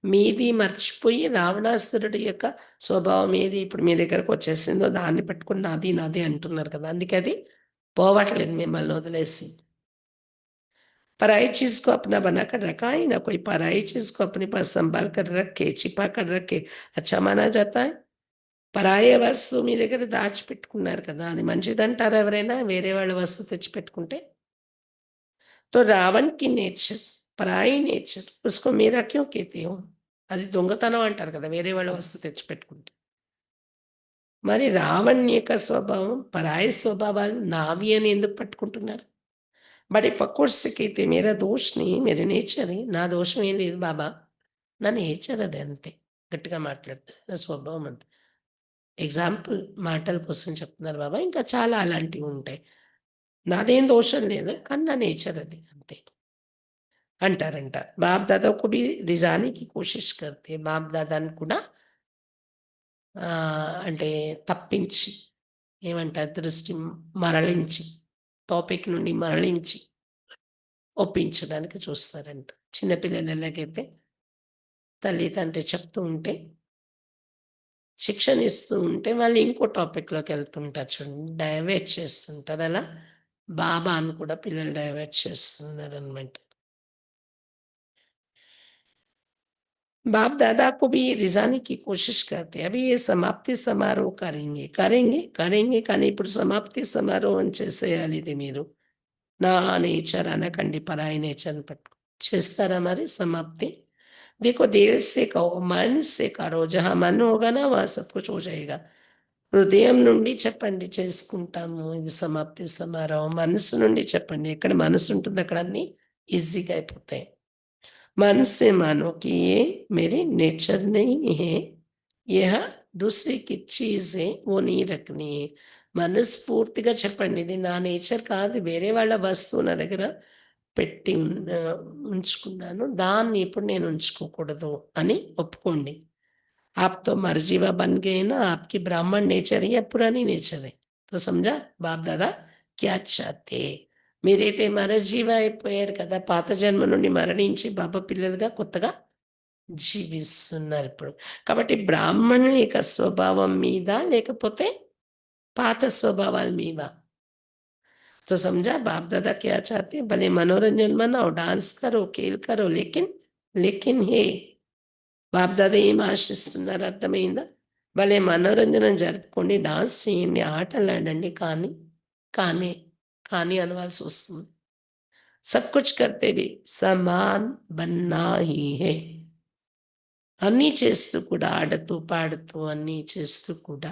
మీది మర్చిపోయి రావణాసురుడి యొక్క స్వభావం ఏది ఇప్పుడు మీ దగ్గరకొచ్చేసిందో దాన్ని పట్టుకొని నాది, నాది అంటున్నారు కదా! అందుకే అది పోవట్లేదు మిమ్మల్ని వదిలేసి. पराई चीज़ को अपना बनाकर रखा है ना, कोई पराई चीज़ को अपने पास सँभाल कर रखे, छिपा कर रखे अच्छा माना जाता है. పరాయి వస్తువు మీ దగ్గర దాచిపెట్టుకున్నారు కదా! అది మంచిదంటారా ఎవరైనా? వేరే వాళ్ళ వస్తువు తెచ్చిపెట్టుకుంటే? तो रावण की నేచర్, పరాయి నేచర్ उसको मेरा क्यों कहते हो? అది దొంగతనం అంటారు కదా! వేరే వాళ్ళ వస్తువు తెచ్చిపెట్టుకుంటే. మరి రావణ్ యొక్క స్వభావం, పరాయి స్వభావాలు నావి అని ఎందుకు పట్టుకుంటున్నారు? బట్ ఇఫ్ అఫ్‌కోర్స్ कहते मेरा दोष नहीं मेरे నేచర్ है. నా దోషం ఏం లేదు బాబా. నా నేచర్ అది అంతే. గట్టిగా మాట్లాడితే నా స్వభావం అంతే. ఎగ్జాంపుల్ మాటల కోసం చెప్తున్నారు బాబా. ఇంకా చాలా అలాంటివి ఉంటాయి. నాదేం దోషం లేదు. కానీ నా నేచర్ అది అంతే. అంటారంట. బాప్ దాదా को भी रिझाने की कोशिश करते हैं. బాప్ దాదాని కూడా అంటే తప్పించి ఏమంటారు దృష్టి మరలించి, టాపిక్ నుండి మరలించి ఒప్పించడానికి చూస్తారంట. చిన్న పిల్లలు ఎలాగైతే తల్లి, తండ్రి చెప్తూ ఉంటే, శిక్షణ ఇస్తూ ఉంటే వాళ్ళు ఇంకో టాపిక్‌లోకెళ్తుంటారు చూడండి. డైవర్ట్ చేస్తుంటారు. అలా బాబాను కూడా పిల్లలు డైవర్ట్ చేస్తున్నారనమాట. बाप दादा को भी रिझाने की कोशिश करते हैं. अभी ये समाप्ति समारोह करेंगे. करेंगे, करेंगे కానీ ఇప్పుడు సమాప్తి సమారోహం చేసేయాలి ఇది మీరు. నా నేచర్ అనకండి పరాయి నేచర్‌ని పట్టుకొని. చేస్తారా మరి సమాప్తి? देखो दिल से कहो, मन से करो. जहाँ मन होगा ना वहाँ सब कुछ हो जाएगा. హృదయం నుండి చెప్పండి చేసుకుంటాము ఇది సమాప్తి సమారోహం. మనసు నుండి చెప్పండి. ఎక్కడ మనసు ఉంటుందో అక్కడ అన్నీ ఈజీగా అయిపోతాయి. मन से मानो कि ये मेरे नेचर नहीं है, यह दूसरे की चीज़ है, वो नहीं रखनी है. మనస్ఫూర్తిగా చెప్పండి. ఇది నా నేచర్ కాదు. వేరే వాళ్ళ వస్తువు నా దగ్గర పెట్టి ఉంచుకున్నాను. దాన్ని ఇప్పుడు నేను ఉంచుకోకూడదు అని ఒప్పుకోండి. आप तो मर्ज़ीवा बन गए ना, आपकी ब्राह्मण नेचर है या पुरानी नेचर है? तो समझा बाप दादा क्या चाहते? మీరైతే మరజీవ అయిపోయారు కదా! పాత జన్మ నుండి మరణించి బాబా పిల్లలుగా కొత్తగా జీవిస్తున్నారిప్పుడు. కాబట్టి బ్రాహ్మణుల యొక్క స్వభావం మీదా? లేకపోతే పాత స్వభావాల మీవా? तो समझा बाप दादा क्या चाहते हैं? भले मनोरंजन मनाओ, डांस करो, खेल करो लेकिन है బాప్దాదా ఏం ఆశిస్తున్నారు అర్థమైందా? భలే మనోరంజనం జరుపుకోండి, డాన్స్ చేయండి, ఆటలాడండి, కానీ, కానీ అనవలసి వస్తుంది. सब कुछ करते भी సమాన్ బన్నా హీ హై. అన్నీ చేస్తూ కూడా, ఆడుతూ, పాడుతూ అన్నీ చేస్తూ కూడా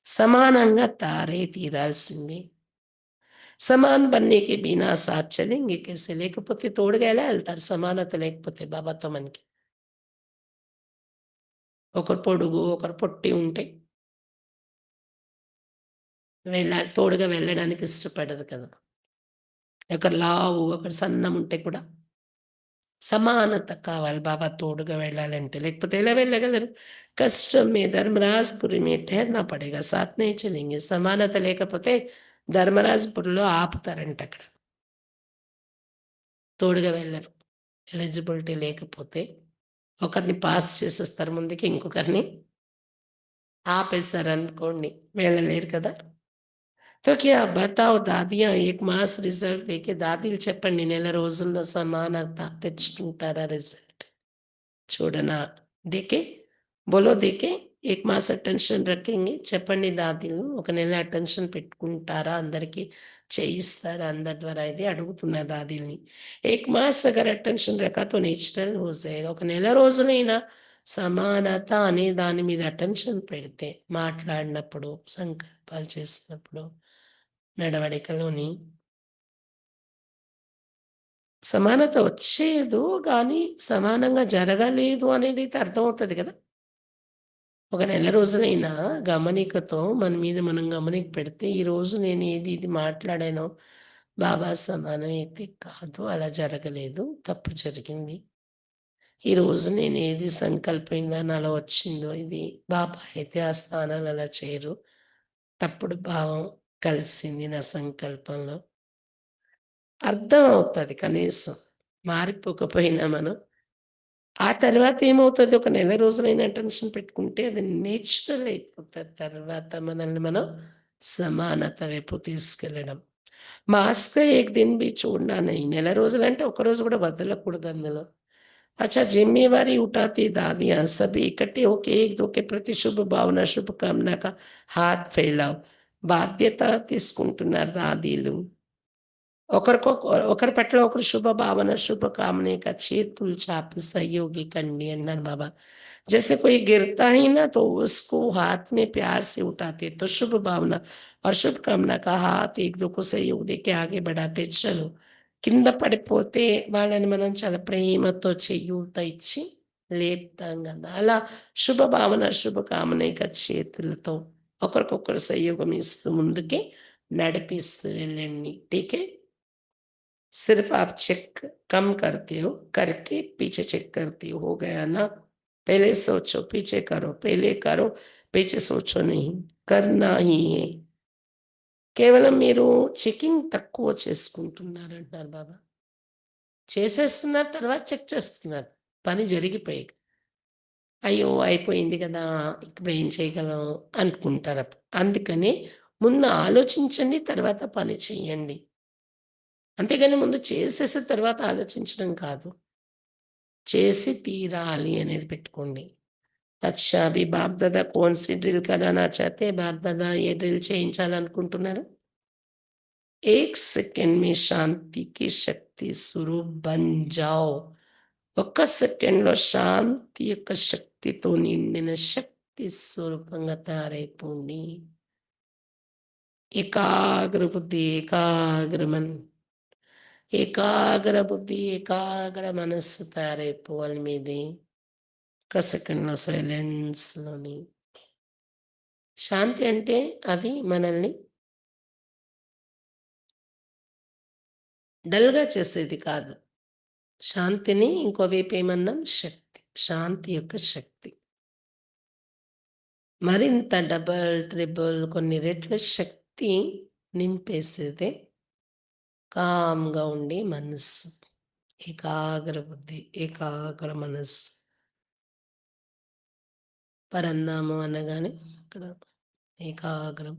సమానంగా తారే తీరాల్సిందే. సమాన్ బన్నీకి బినా సాత్ చలేంగే कैसे? లేకపోతే తోడుగా ఎలా ఎళ్తారు సమానత లేకపోతే బాబాతో మనకి? ఒకరు పొడుగు, ఒకరు పొట్టి ఉంటే తోడుగా వెళ్ళడానికి ఇష్టపడరు కదా! ఒకరు లావు, ఒకరు సన్నం ఉంటే కూడా సమానత కావాలి బాబా తోడుగా వెళ్ళాలంటే. లేకపోతే ఎలా వెళ్ళగలరు? కష్టం మే ధర్మరాజ్‌పురి మే ठहरना पड़ेगा, साथ नहीं चलेंगे. సమానత లేకపోతే ధర్మరాజ్‌పురిలో ఆపుతారంటక్కడ. తోడుగా వెళ్ళరు. ఎలిజిబిలిటీ లేకపోతే ఒకరిని పాస్ చేసేస్తారు ముందుకి, ఇంకొకరిని ఆపేశారనుకోండి. వెళ్ళలేరు కదా! तो क्या बताओ दादियाँ 1 మాస్ రిజల్ట్ దేకే దాదీలు చెప్పండి, నెల రోజుల్లో సమానత తెచ్చుకుంటారా రిజల్ట్? చూడనా? దేకే? బోలో దేకే? 1 మాస్ అటెన్షన్ రखेंगे చెప్పండి దాదీలు. ఒక నెల అటెన్షన్ పెట్టుకుంటారా? అందరికి చేయిస్తారా? అందరి ద్వారా ఇది అడుగుతున్నా దాదీలని. 1 మాస్ అగర్ అటెన్షన్ రఖా తో నేచురల్ హో జాయేగా. ఒక నెల రోజులైనా సమానత అనే దాని మీద అటెన్షన్ పెడితే, మాట్లాడినప్పుడు, సంకల్పాలు చేసినప్పుడు, నడవడికలోని సమానత వచ్చేదు గానీ, సమానంగా జరగలేదు అనేదైతే అర్థమవుతది కదా! ఒక నెల రోజులైనా గమనికతో మన మీద మనం గమనిక పెడితే, ఈరోజు నేను ఏది ఇది మాట్లాడానో బాబా సమానం అయితే కాదు. అలా జరగలేదు. తప్పు జరిగింది. ఈరోజు నేను ఏది సంకల్పంగా నాలో వచ్చిందో ఇది బాబా అయితే ఆ స్థానాలు అలా చేయరు. తప్పుడు భావం కలిసింది నా సంకల్పంలో. అర్థం అవుతది కనీసం. మారిపోకపోయినా మనం. ఆ తర్వాత ఏమవుతది, ఒక నెల రోజులైనా టెన్షన్ పెట్టుకుంటే అది నేచురల్ అయిపోతది. తర్వాత మనల్ని మనం సమానత వైపు తీసుకెళ్ళడం. మాస్‌కా ఏక్ దిన్ బి छोड़ना नहीं. నెల రోజులంటే ఒక్కరోజు కూడా వదలకూడదు అందులో. अच्छा ज़िम्मेवारी उठाती दादियाँ सभी इकट्ठे होके एक-दो के प्रति शुभ भावना, शुभकामना का हाथ फैलाओ. బాధ్యత తీసుకుంటున్నారు దాదీలు. ఒకరి పట్ల ఒకరు శుభ భావన, शुभकामना का చేతులు చాపి सहयोगी కండి అన్నాను బాబా. जैसे कोई गिरता ही ना तो उसको हाथ में प्यार से उठाते तो शुभ भावना और शुभकामना का हाथ एक दो को सहयोग देके आगे बढ़ाते चलो. కింద పడిపోతే వాళ్ళని మనం చాలా ప్రేమతో చేయూత ఇచ్చి లేపుతాం గదా! అలా శుభ భావన, శుభకామనిక చేతులతో ఒకరికొకరు సహయోగం ఇస్తూ ముందుకి నడిపిస్తూ వెళ్ళండి. ఠీకే. सिर्फ आप चेक कम करते हो, करके पीछे चेक करती हो गया ना? पहले सोचो, पीछे करो, पहले करो, पीछे सोचो नहीं. करना ही है. కేవలం మీరు చెకింగ్ తక్కువ చేసుకుంటున్నారంటున్నారు బాబా. చేసేస్తున్నారు, తర్వాత చెక్ చేస్తున్నారు. పని జరిగిపోయాక. అయ్యో! అయిపోయింది కదా! ఇప్పుడేం చేయగలం అనుకుంటారప్పుడు. అందుకని ముందు ఆలోచించండి, తర్వాత పని చేయండి. అంతేగాని ముందు చేసేసిన తర్వాత ఆలోచించడం కాదు. చేసి తీరాలి అనేది పెట్టుకోండి. అచ్చా! అభి బాప్ దాదా కౌన్ सी డ్రిల్ कराना चाहते हैं? బాప్ దాదా ఏ డ్రిల్ చేయించాలనుకుంటున్నారు? 1 సెకండ్ में శాంతి की శక్తి స్వరూప్ బన్ जाओ. ఒక్క సెకండ్‌లో శాంతి యొక్క శక్తితో నిండిన శక్తి స్వరూపంగా తయారైపోండి. ఏకాగ్ర బుద్ధి, ఏకాగ్ర మన్. ఏకాగ్ర బుద్ధి, ఏకాగ్ర మనస్సు తయారైపోవాలి మీది. ఒక్క సెకండ్‌లో సైలెన్స్‌లోని. శాంతి అంటే అది మనల్ని డల్‌గా చేసేది కాదు. శాంతిని ఇంకో వైపు ఏమన్నాం? శక్తి. శాంతి యొక్క శక్తి. మరింత డబల్, త్రిబుల్ కొన్ని రెట్ల శక్తి నింపేసేదే కామ్‌గా ఉండి మనస్సు. ఏకాగ్ర బుద్ధి, ఏకాగ్ర మనస్సు. పరంధామం అనగానే అక్కడ ఏకాగ్రం.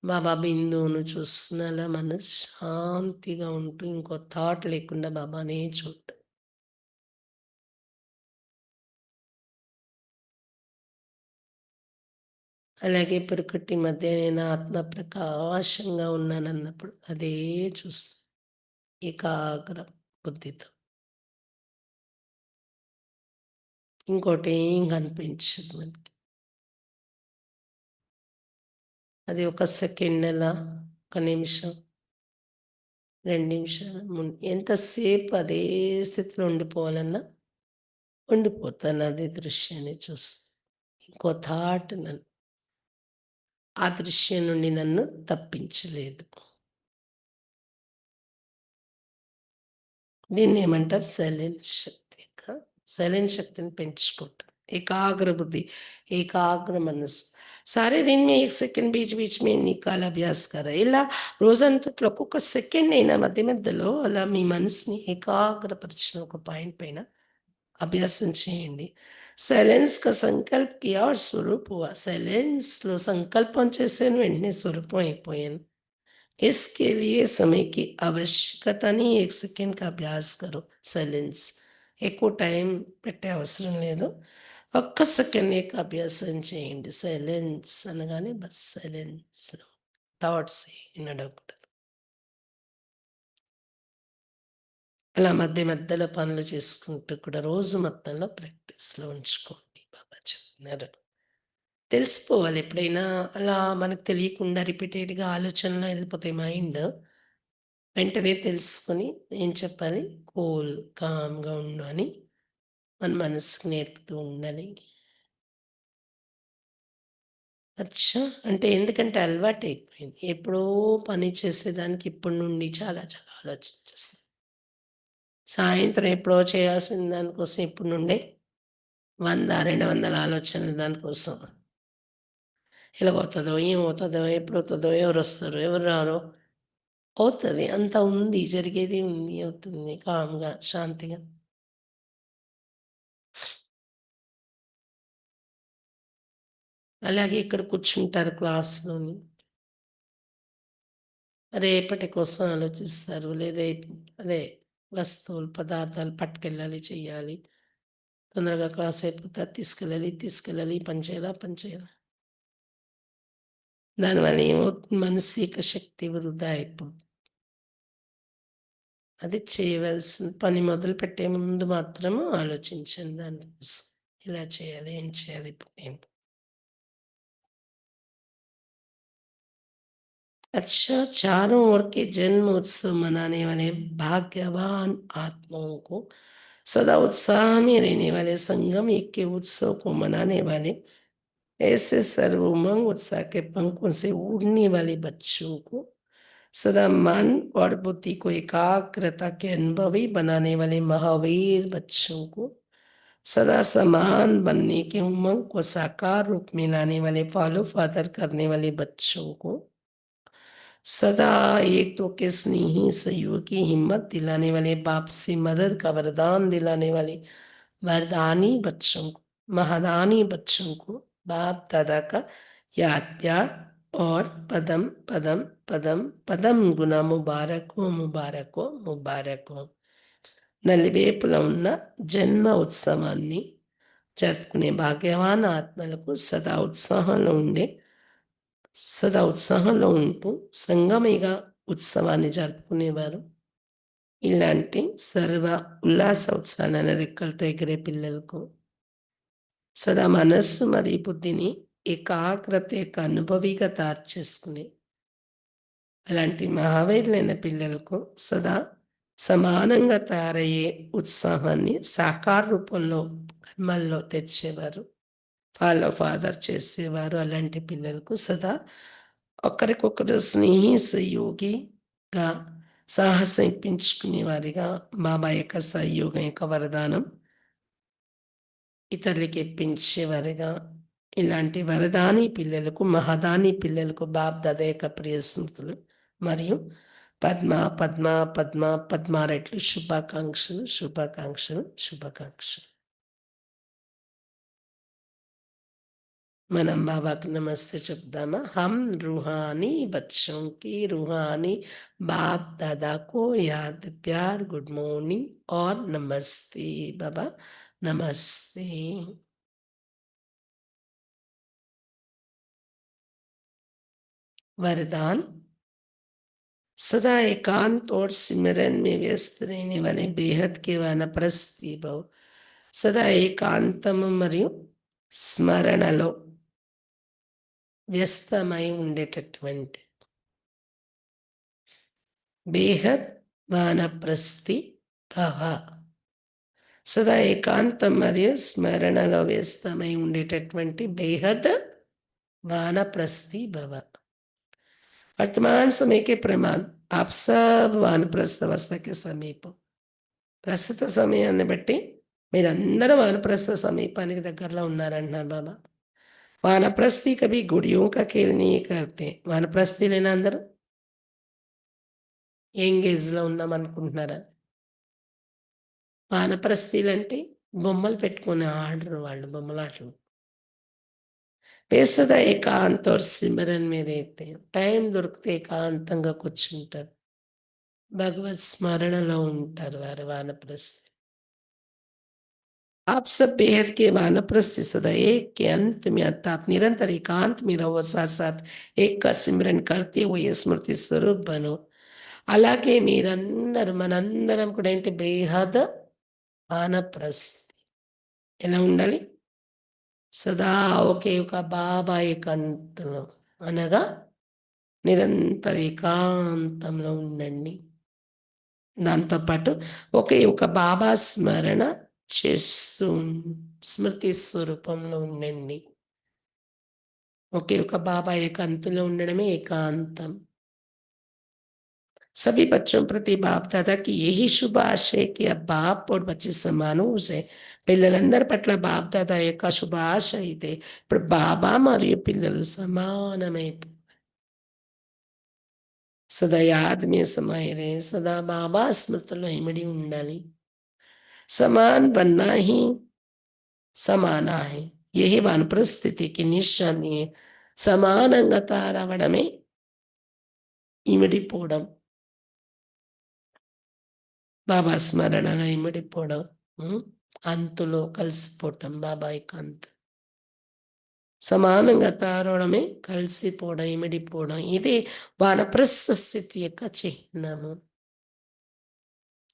బాబా బిందువును చూస్తున్న అలా మనసు శాంతిగా ఉంటూ ఇంకో థాట్ లేకుండా బాబానే చూడటం. అలాగే పురుకట్టి మధ్య నేను ఆత్మ ప్రకాశంగా ఉన్నానన్నప్పుడు అదే చూస్తాను ఏకాగ్ర బుద్ధితో. ఇంకోటి ఏం కనిపించదు మనకి. అది ఒక సెకండ్ అలా, ఒక నిమిషం, 2 నిమిషాలు, ఎంతసేపు అదే స్థితిలో ఉండిపోవాలన్నా ఉండిపోతాను. అదే దృశ్యాన్ని చూస్తూ. ఇంకో థాట్ నన్ను ఆ దృశ్యం నుండి నన్ను తప్పించలేదు. దీన్నేమంటారు? సైలెన్స్ శక్తి. సైలెన్స్ శక్తిని పెంచుకోవటం. ఏకాగ్ర బుద్ధి, ఏకాగ్ర మనస్సు. सारे दिन में 1 సెకండ్ बीच-बीच में निकाल अभ्यास करा. ఇలా రోజంతట్లో ఒక్కొక్క సెకండ్ అయినా మధ్య మధ్యలో అలా మీ మనసుని ఏకాగ్రపరిచిన ఒక పాయింట్ పైన అభ్యాసం చేయండి. సైలెన్స్ కా సంకల్ప్ కియా और స్వరూప్ हुआ. సైలెన్స్‌లో సంకల్పం చేశాను, వెంటనే స్వరూపం అయిపోయాను. इसके लिए समय की आवश्यकता नहीं, 1 సెకండ్ का अभ्यास करो సైలెన్స్. ఎక్కువ టైం పెట్టే అవసరం లేదు. ఒక్క సెకండ్ యొక్క అభ్యాసం చేయండి. సైలెన్స్ అనగానే బస్ సైలెన్స్‌లో థాట్స్ వినడకూడదు. అలా మధ్య మధ్యలో పనులు చేసుకుంటూ కూడా రోజు మొత్తంలో ప్రాక్టీస్‌లో ఉంచుకోండి బాబా చెప్తున్నారు. తెలిసిపోవాలి ఎప్పుడైనా అలా మనకు తెలియకుండా రిపీటెడ్‌గా ఆలోచనలో వెళ్ళిపోతాయి మైండ్. వెంటనే తెలుసుకొని ఏం చెప్పాలి? కూల్, కామ్‌గా ఉండు అని మన మనసుకు నేర్పుతూ ఉండాలి. అచ్చా! అంటే ఎందుకంటే అలవాటయిపోయింది. ఎప్పుడో పని చేసేదానికి ఇప్పటి నుండి చాలా చాలా ఆలోచించేస్తాం. సాయంత్రం ఎప్పుడో చేయాల్సిన దానికోసం ఇప్పటి నుండే 100, 200 ఆలోచనలు దానికోసం. ఎలాగవుతదో, ఏమవుతదో, ఎప్పుడవుతదో, ఎవరొస్తారో, ఎవరు రారో అవుతది. అంతా ఉంది. జరిగేది ఉంది. అవుతుంది. కామ్‌గా, శాంతిగా. అలాగే ఇక్కడ కూర్చుంటారు క్లాస్‌లోని. రేపటి కోసం ఆలోచిస్తారు. లేదా అదే వస్తువులు, పదార్థాలు పట్టుకెళ్ళాలి, చెయ్యాలి. తొందరగా క్లాస్ అయిపోతే అది తీసుకెళ్ళాలి, ఇది తీసుకెళ్ళాలి, ఈ పని చేయాలి, ఆ పని చేయాలి. దానివల్ల ఏమవుతుంది? మానసిక శక్తి వృధా అయిపోతుంది. అది చేయవలసిన పని మొదలుపెట్టే ముందు మాత్రము ఆలోచించండి దాని కోసం. ఇలా చేయాలి, ఏం చేయాలి ఇప్పుడు నేను? अच्छा, चारों ओर के जन्म उत्सव मनाने वाले भाग्यवान आत्माओं को, सदा उत्साह में रहने वाले संगम एक के उत्सव को मनाने वाले ऐसे सर्व उमंग उत्साह के पंखों से उड़ने वाले बच्चों को, सदा मन और बुद्धि को एकाग्रता के अनुभवी बनाने वाले महावीर बच्चों को, सदा समान बनने के उमंग को साकार रूप में लाने वाले फॉलो फादर करने वाले बच्चों को, सदा एक तो के स्नेही सहयोगी हिम्मत दिलाने वाले बाप से मदद का वरदान दिलाने वाले वरदानी बच्चों को, महादानी बच्चों को बाप दादा का याद प्यार और पदम पदम पदम पदम गुना मुबारक हो, मुबारक हो, मुबारक हो. నలివేపుల ఉన్న జన్మ ఉత్సవాన్ని జరుపుకునే భాగ్యవాన్ ఆత్మలకు సదా ఉత్సాహంలో ఉంటూ సంగమిగా ఉత్సవాన్ని జరుపుకునేవారు. ఇలాంటి సర్వ ఉల్లాస ఉత్సాహాలను రెక్కలతో ఎగిరే పిల్లలకు సదా మనస్సు మరియు బుద్ధిని ఏకాగ్రత యొక్క అనుభవిగా తయారు చేసుకుని అలాంటి మహావీరులైన పిల్లలకు సదా సమానంగా తయారయ్యే ఉత్సాహాన్ని సాకార రూపంలో కర్మల్లో తెచ్చేవారు. ఫాలో ఫాదర్ చేసేవారు. అలాంటి పిల్లలకు సదా ఒకరికొకరు స్నేహి సహయోగిగా సాహసం ఇప్పించుకునేవారిగా బాబా యొక్క సహయోగం యొక్క వరదానం ఇతరులకి ఇప్పించేవారిగా ఇలాంటి వరదాని పిల్లలకు మహదాని పిల్లలకు బాప్ దాదా యొక్క ప్రియ స్మృతులు మరియు పద్మ పద్మ పద్మ పద్మారెట్లు శుభాకాంక్షలు శుభాకాంక్షలు శుభాకాంక్షలు. మనం బాబాకి నమస్తే చెప్దామా? हम रूहानी बच्चों की रूहानी बाप दादा को याद प्यार गुड मॉर्निंग और नमस्ते बाबा, नमस्ते. वरदान सदा एकांत और सिमरन में व्यस्त रहने वाले बेहद के వానప్రస్థి భవ సదా ఏకాంతము మరియు స్మరణలో వ్యస్తమై ఉండేటటువంటి బేహద్ వానప్రస్థి భవ సదా ఏకాంతం మరియు స్మరణలో వ్యస్తమై ఉండేటటువంటి బేహద్ వానప్రస్థి భవ. वर्तमान समय के प्रमाण आप सब వానప్రస్థ అవస్థ के సమీపం. ప్రస్తుత సమయాన్ని బట్టి మీరందరూ వానప్రస్థ సమీపానికి దగ్గరలో ఉన్నారంటున్నారు బాబా. వానప్రస్థి కभी गुड़ियों का खेल नहीं करते. వానప్రస్థి లేనా అందరూ యంగ్ ఏజ్లో ఉన్నాం అనుకుంటున్నారా? వానప్రస్థిలు అంటే బొమ్మలు పెట్టుకుని ఆడరు వాళ్ళు, బొమ్మలాటలు. వేసదా ఏకాంత और सिमरन में रहते हैं. టైం దొరికితే ఏకాంతంగా కూర్చుంటారు, భగవత్ స్మరణలో ఉంటారు వారు వానప్రస్థి. आप सब बेहद के वानप्रस्थ सदा एक के अंत में अर्थात निरंतर एकांत में रहो, साथ साथ एक का सिमरन करते हुए स्मृति स्वरूप बनो. అలాగే మీరందరూ మనందరం కూడా ఏంటి బేహద్ వానప్రస్థి ఎలా ఉండాలి? సదా ఒకే ఒక బాబా ఏకాంతంలో అనగా నిరంతర ఏకాంతంలో ఉండండి. దాంతోపాటు ఒకే ఒక బాబా స్మరణ చేస్తూ స్మృతి స్వరూపంలో ఉండండి. ఒకే ఒక బాబా ఏకాంతంలో ఉండడమే ఏకాంతం. सभी बच्चों प्रति बाप दादा की यही शुभ आशय कि अब बाप और बच्चे సమానుస్ है. పిల్లలందరి పట్ల బాప్ దాదా యొక్క శుభ ఆశ అయితే ఇప్పుడు బాబా మరియు పిల్లలు సమానమైపో సదా యాద్ మే సమాయ్ రే, సదా బాబా స్మృతిలో ఇమిడి ఉండాలి. సమాన్ బన్నా హీ సమానా హై, యహీ వానప్రస్థ స్థితి కి నిశాని హై. సమానంగా తయారవడమే ఇమిడిపోవడం, బాబా స్మరణలో ఇమిడిపోవడం, అంతులో కలిసిపోవటం. బాబా ఏకాంతం సమానంగా తయారవడమే కలిసిపోవడం, ఇమిడిపోవడం. ఇదే వానప్రస్థ స్థితి యొక్క చిహ్నము.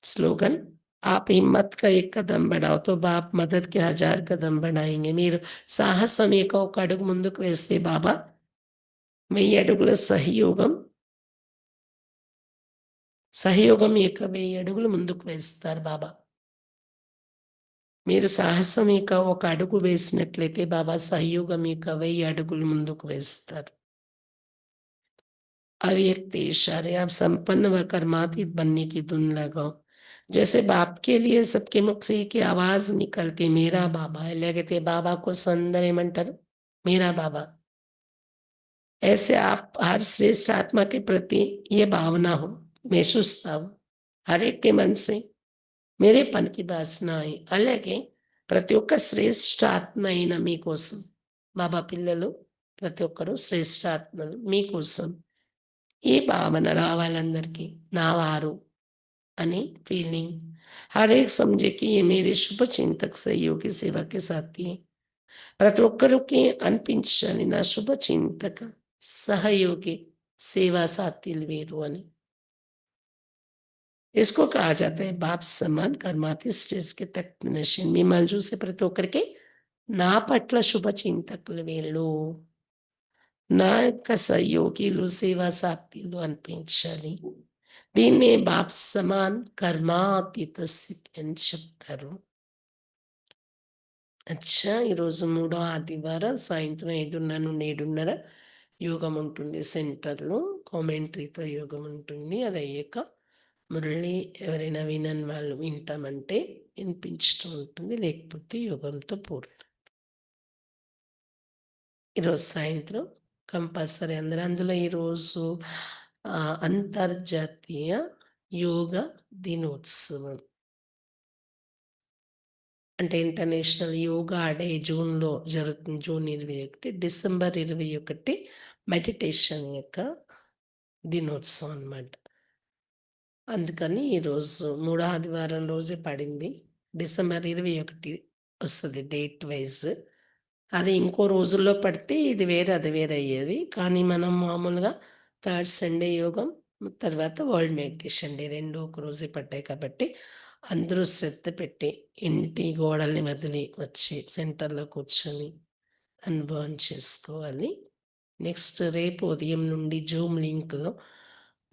స్లోగన్ आप हिम्मत का एक कदम बढ़ाओ तो बाप मदद के 1000 कदम बढ़ाएंगे. మీరు సాహసం యొక్క ఒక అడుగు ముందుకు వేస్తే బాబా 1000 అడుగుల సహయోగం యొక్క 1000 అడుగులు ముందుకు వేస్తారు బాబా. మీరు సాహసం యొక్క ఒక అడుగు వేసినట్లయితే బాబా సహయోగం యొక్క 1000 అడుగులు ముందుకు వేస్తారు. अव्यक्त इशारे आप संपन्न व कर्मातीत बनने की धुन लगाओ. जैसे बाप के लिए सबके मुख से एक आवाज निकलती मेरा बाबा लेगते बाबा को संदर ఏమంటారు? मेरा बाबा. ऐसे आप हर श्रेष्ठ आत्मा के प्रति ये भावना हो, मैं सोचता हूँ हर एक के मन से मेरे पन की भासना है. అలాగే ప్రతి ఒక్క శ్రేష్ఠ ఆత్మ అయిన మీకోసం బాబా పిల్లలు ప్రతి ఒక్కరు శ్రేష్ఠ ఆత్మలు మీకోసం ఈ భావన రావాలందరికీ నా వారు అని ఫీలింగ్. हर एक समझे कि ये मेरे शुभ चिंतक सहयोगी सेवा के साथी हैं. ప్రతి ఒక్కరికి అనిపించాలి నా శుభ చింతక సహయోగి సేవా సాథీలు వీరు అని. इसको कहा जाता है बाप समान कर्माती स्टेज के तख्त नशीन. మిమ్మల్ని చూసి ప్రతి ఒక్కరికి నా పట్ల శుభ చింతకులు వీళ్ళు, నా యొక్క సహయోగిలు సేవా సాథీలు అనిపించాలి. దీన్నే బాప్ సమాన్ కర్మాతీత స్థితి అని చెప్తారు. అచ్చా, ఈరోజు 3వ ఆదివారం సాయంత్రం 5:30 నుండి 7:30 యోగం ఉంటుంది సెంటర్లో. కామెంటరీతో యోగం ఉంటుంది. అది అయ్యాక మురళి ఎవరైనా వినని వాళ్ళు వింటామంటే వినిపించుతూ ఉంటుంది, లేకపోతే యోగంతో పూర్తి. ఈరోజు సాయంత్రం కంపల్సరీ అందరూ. అందులో ఈరోజు అంతర్జాతీయ యోగ దినోత్సవం అంటే ఇంటర్నేషనల్ యోగా డే జూన్లో జరుగుతుంది. జూన్ 21, డిసెంబర్ 21 మెడిటేషన్ యొక్క దినోత్సవం అన్నమాట. అందుకని ఈరోజు 3వ ఆదివారం రోజే పడింది. డిసెంబర్ 21 వస్తుంది డేట్ వైజ్. అది ఇంకో రోజుల్లో పడితే ఇది వేరే, అది వేరే అయ్యేది. కానీ మనం మామూలుగా థర్డ్ సండే యోగం, తర్వాత వరల్డ్ మెడిటేషన్ డే 2 ఒక రోజే పడ్డాయి కాబట్టి, అందరూ శ్రద్ధ పెట్టి ఇంటి గోడల్ని వదిలి వచ్చి సెంటర్‌లో కూర్చొని అనుభవం చేసుకోవాలి. నెక్స్ట్ రేపు ఉదయం నుండి జూమ్ లింక్‌లో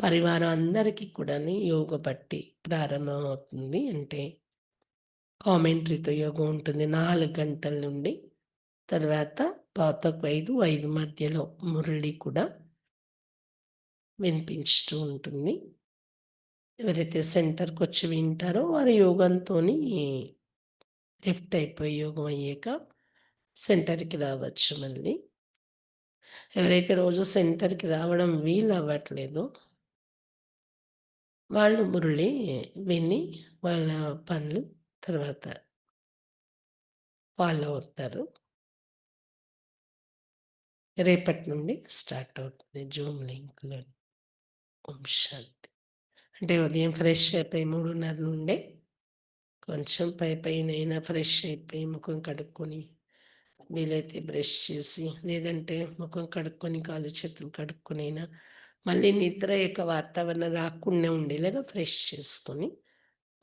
పరివారం అందరికీ కూడాని యోగ పట్టి ప్రారంభమవుతుంది. అంటే కామెంటరీతో యోగం ఉంటుంది 4 గంటల నుండి. తర్వాత 4:45, 5 మధ్యలో మురళి కూడా వినిపించుతూ ఉంటుంది. ఎవరైతే సెంటర్‌కొచ్చి వింటారో వారి యోగంతోని లిఫ్ట్ అయిపోయి యోగం అయ్యాక సెంటర్‌కి రావచ్చు మళ్ళీ. ఎవరైతే రోజు సెంటర్‌కి రావడం వీలవ్వట్లేదో వాళ్ళు మురళి విని వాళ్ళ పనులు తర్వాత ఫాలో అవుతారు. రేపటి నుండి స్టార్ట్ అవుతుంది జూమ్ లింక్‌లో. ఓం శాంతి. అంటే ఉదయం ఫ్రెష్ అయిపోయి 3:30 నుండే కొంచెం పైనైనా ఫ్రెష్ అయిపోయి ముఖం కడుక్కొని, వీలైతే బ్రష్ చేసి, లేదంటే ముఖం కడుక్కొని, కాళ్ళు చేతులు కడుక్కొనైనా మళ్ళీ నిద్ర యొక్క వాతావరణం రాకుండా ఉండేలాగా ఫ్రెష్ చేసుకొని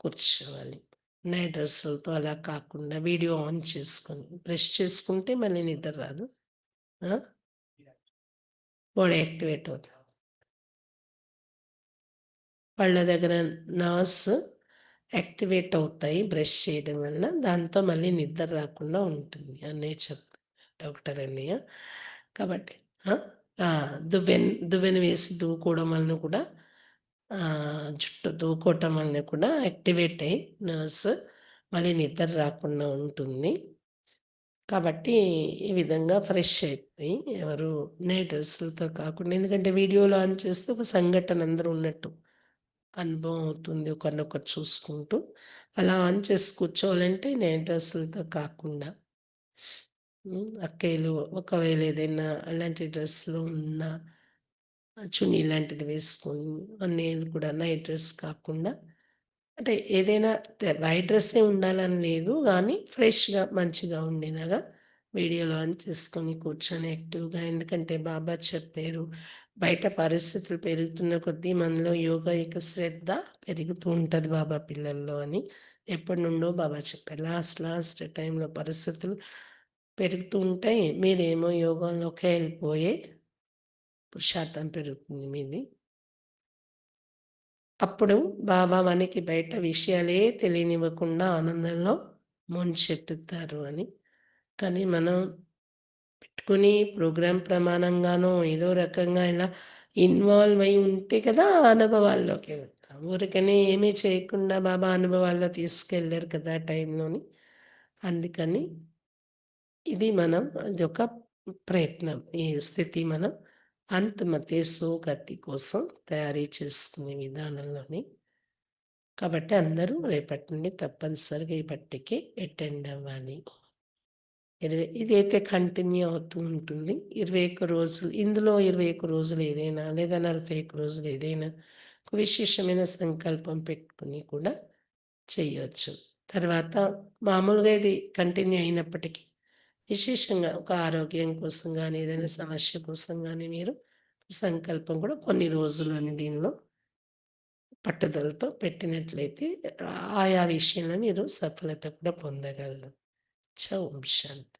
కూర్చోవాలి. నైట్ డ్రెస్సులతో అలా కాకుండా వీడియో ఆన్ చేసుకొని బ్రష్ చేసుకుంటే మళ్ళీ నిద్ర రాదు. బాడీ యాక్టివేట్ అవుతుంది. వాళ్ళ దగ్గర నర్వ్స్ యాక్టివేట్ అవుతాయి బ్రష్ చేయడం వల్ల. దాంతో మళ్ళీ నిద్ర రాకుండా ఉంటుంది అన్నయ్య చెప్తారు, డాక్టర్ అన్నయ్య. కాబట్టి దువ్వెన వేసి దువ్వుకోవడం వలన కూడా జుట్టు దువ్వుకోవటం వలన కూడా యాక్టివేట్ అయ్యి నర్వ్స్ మళ్ళీ నిద్ర రాకుండా ఉంటుంది. కాబట్టి ఈ విధంగా ఫ్రెష్ అయిపోయి ఎవరు నైట్ డ్రెస్సులతో కాకుండా, ఎందుకంటే వీడియోలో ఆన్ చేస్తే ఒక సంఘటన అందరూ ఉన్నట్టు అనుభవం అవుతుంది ఒకరినొకరు చూసుకుంటూ. అలా ఆన్ చేసి కూర్చోవాలంటే నైట్ డ్రెస్సులతో కాకుండా అక్కయ్యలు ఒకవేళ ఏదైనా అలాంటి డ్రెస్‌లో ఉన్నా చున్నీ లాంటిది వేసుకొని, అన్నయ్యలు కూడా నైట్ డ్రెస్ కాకుండా అంటే ఏదైనా వైట్ డ్రెస్సే ఉండాలని లేదు గానీ ఫ్రెష్‌గా మంచిగా ఉండేలాగా వీడియోలో ఆన్ చేసుకొని కూర్చొని యాక్టివ్‌గా, ఎందుకంటే బాబా చెప్పారు, బయట పరిస్థితులు పెరుగుతున్న కొద్దీ మనలో యోగా యొక్క శ్రద్ధ పెరుగుతూ ఉంటది బాబా పిల్లల్లో అని ఎప్పటినుండో బాబా చెప్పారు. లాస్ట్ టైంలో పరిస్థితులు పెరుగుతూ ఉంటాయి. మీరేమో యోగంలోకే వెళ్ళిపోయే పురుషార్థం పెరుగుతుంది మీది. అప్పుడు బాబా మనకి బయట విషయాలే తెలియనివ్వకుండా ఆనందంలో ముంచెత్తుతారు అని. కానీ మనం పెట్టుకుని ప్రోగ్రామ్ ప్రమాణంగానో ఏదో రకంగా ఇలా ఇన్వాల్వ్ అయి ఉంటే కదా అనుభవాల్లోకి వెళ్తాం. ఊరికనే ఏమీ చేయకుండా బాబా అనుభవాల్లో తీసుకెళ్లారు కదా ఆ టైంలోని. అందుకని ఇది మనం అదొక ప్రయత్నం. ఈ స్థితి మనం అంతిమతే సోగతి కోసం తయారీ చేసుకునే విధానంలోని. కాబట్టి అందరూ రేపటి నుండి తప్పనిసరిగా ఈ పట్టికి అటెండ్ అవ్వాలి. ఇదైతే కంటిన్యూ అవుతూ ఉంటుంది. 21 రోజులు ఇందులో 21 రోజులు ఏదైనా లేదా 41 రోజులు ఏదైనా ఒక విశేషమైన సంకల్పం పెట్టుకుని కూడా చేయొచ్చు. తర్వాత మామూలుగా ఇది కంటిన్యూ అయినప్పటికీ విశేషంగా ఒక ఆరోగ్యం కోసం గానీ, ఏదైనా సమస్య కోసం గానీ మీరు సంకల్పం కూడా కొన్ని రోజులు అని దీనిలో పట్టుదలతో పెట్టినట్లయితే ఆయా విషయంలో మీరు సఫలత కూడా పొందగలరు. ఓం శాంతి.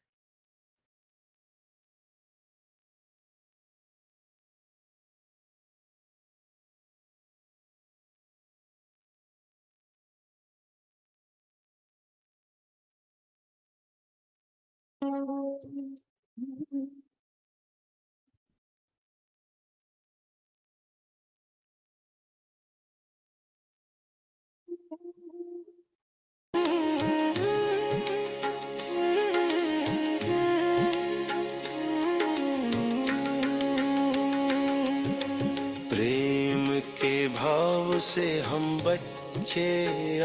प्रेम के भाव से हम बच्चे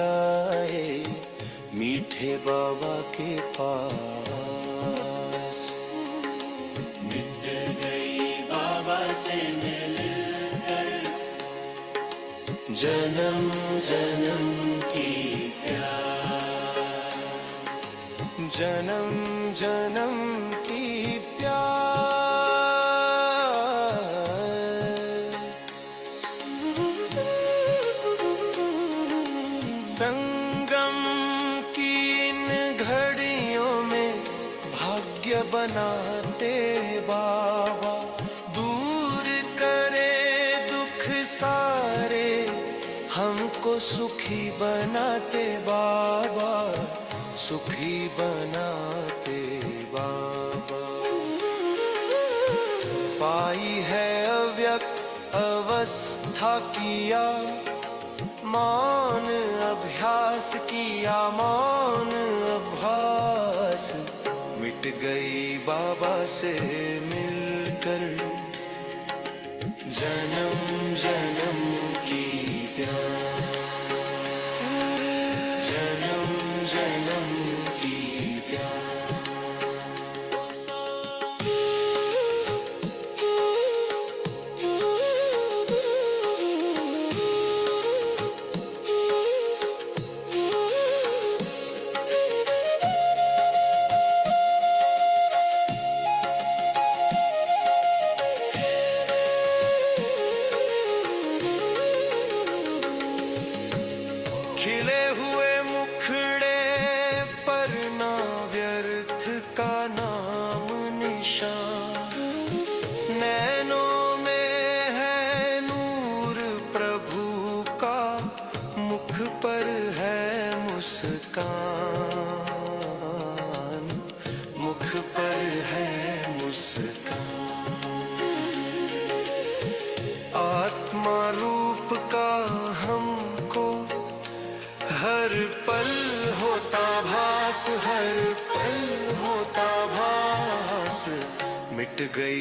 आए मीठे बाबा के पास। मिट गई बाबा से मिलकर जन्म जन्म की प्यार, जन्म जन्म बनाते बाबा, दूर करे दुख सारे, हमको सुखी बनाते बाबा, सुखी बनाते बाबा। पाई है अव्यक्त अवस्था किया, मौन अभ्यास किया, मौन अभ्यास, मिट गई बाबा से मिलकर जन्म जन्म की प्यास, जन्म जन्म की प्यास। खिले हुए मुखड़े पर ना व्यर्थ का नाम निशान, नैनों में है नूर प्रभु का, मुख पर है मुस्कान, मुख पर है मुस्कान। आत्मा रूप का हमको हर पल होता भास, हर पल होता भास, मिट गई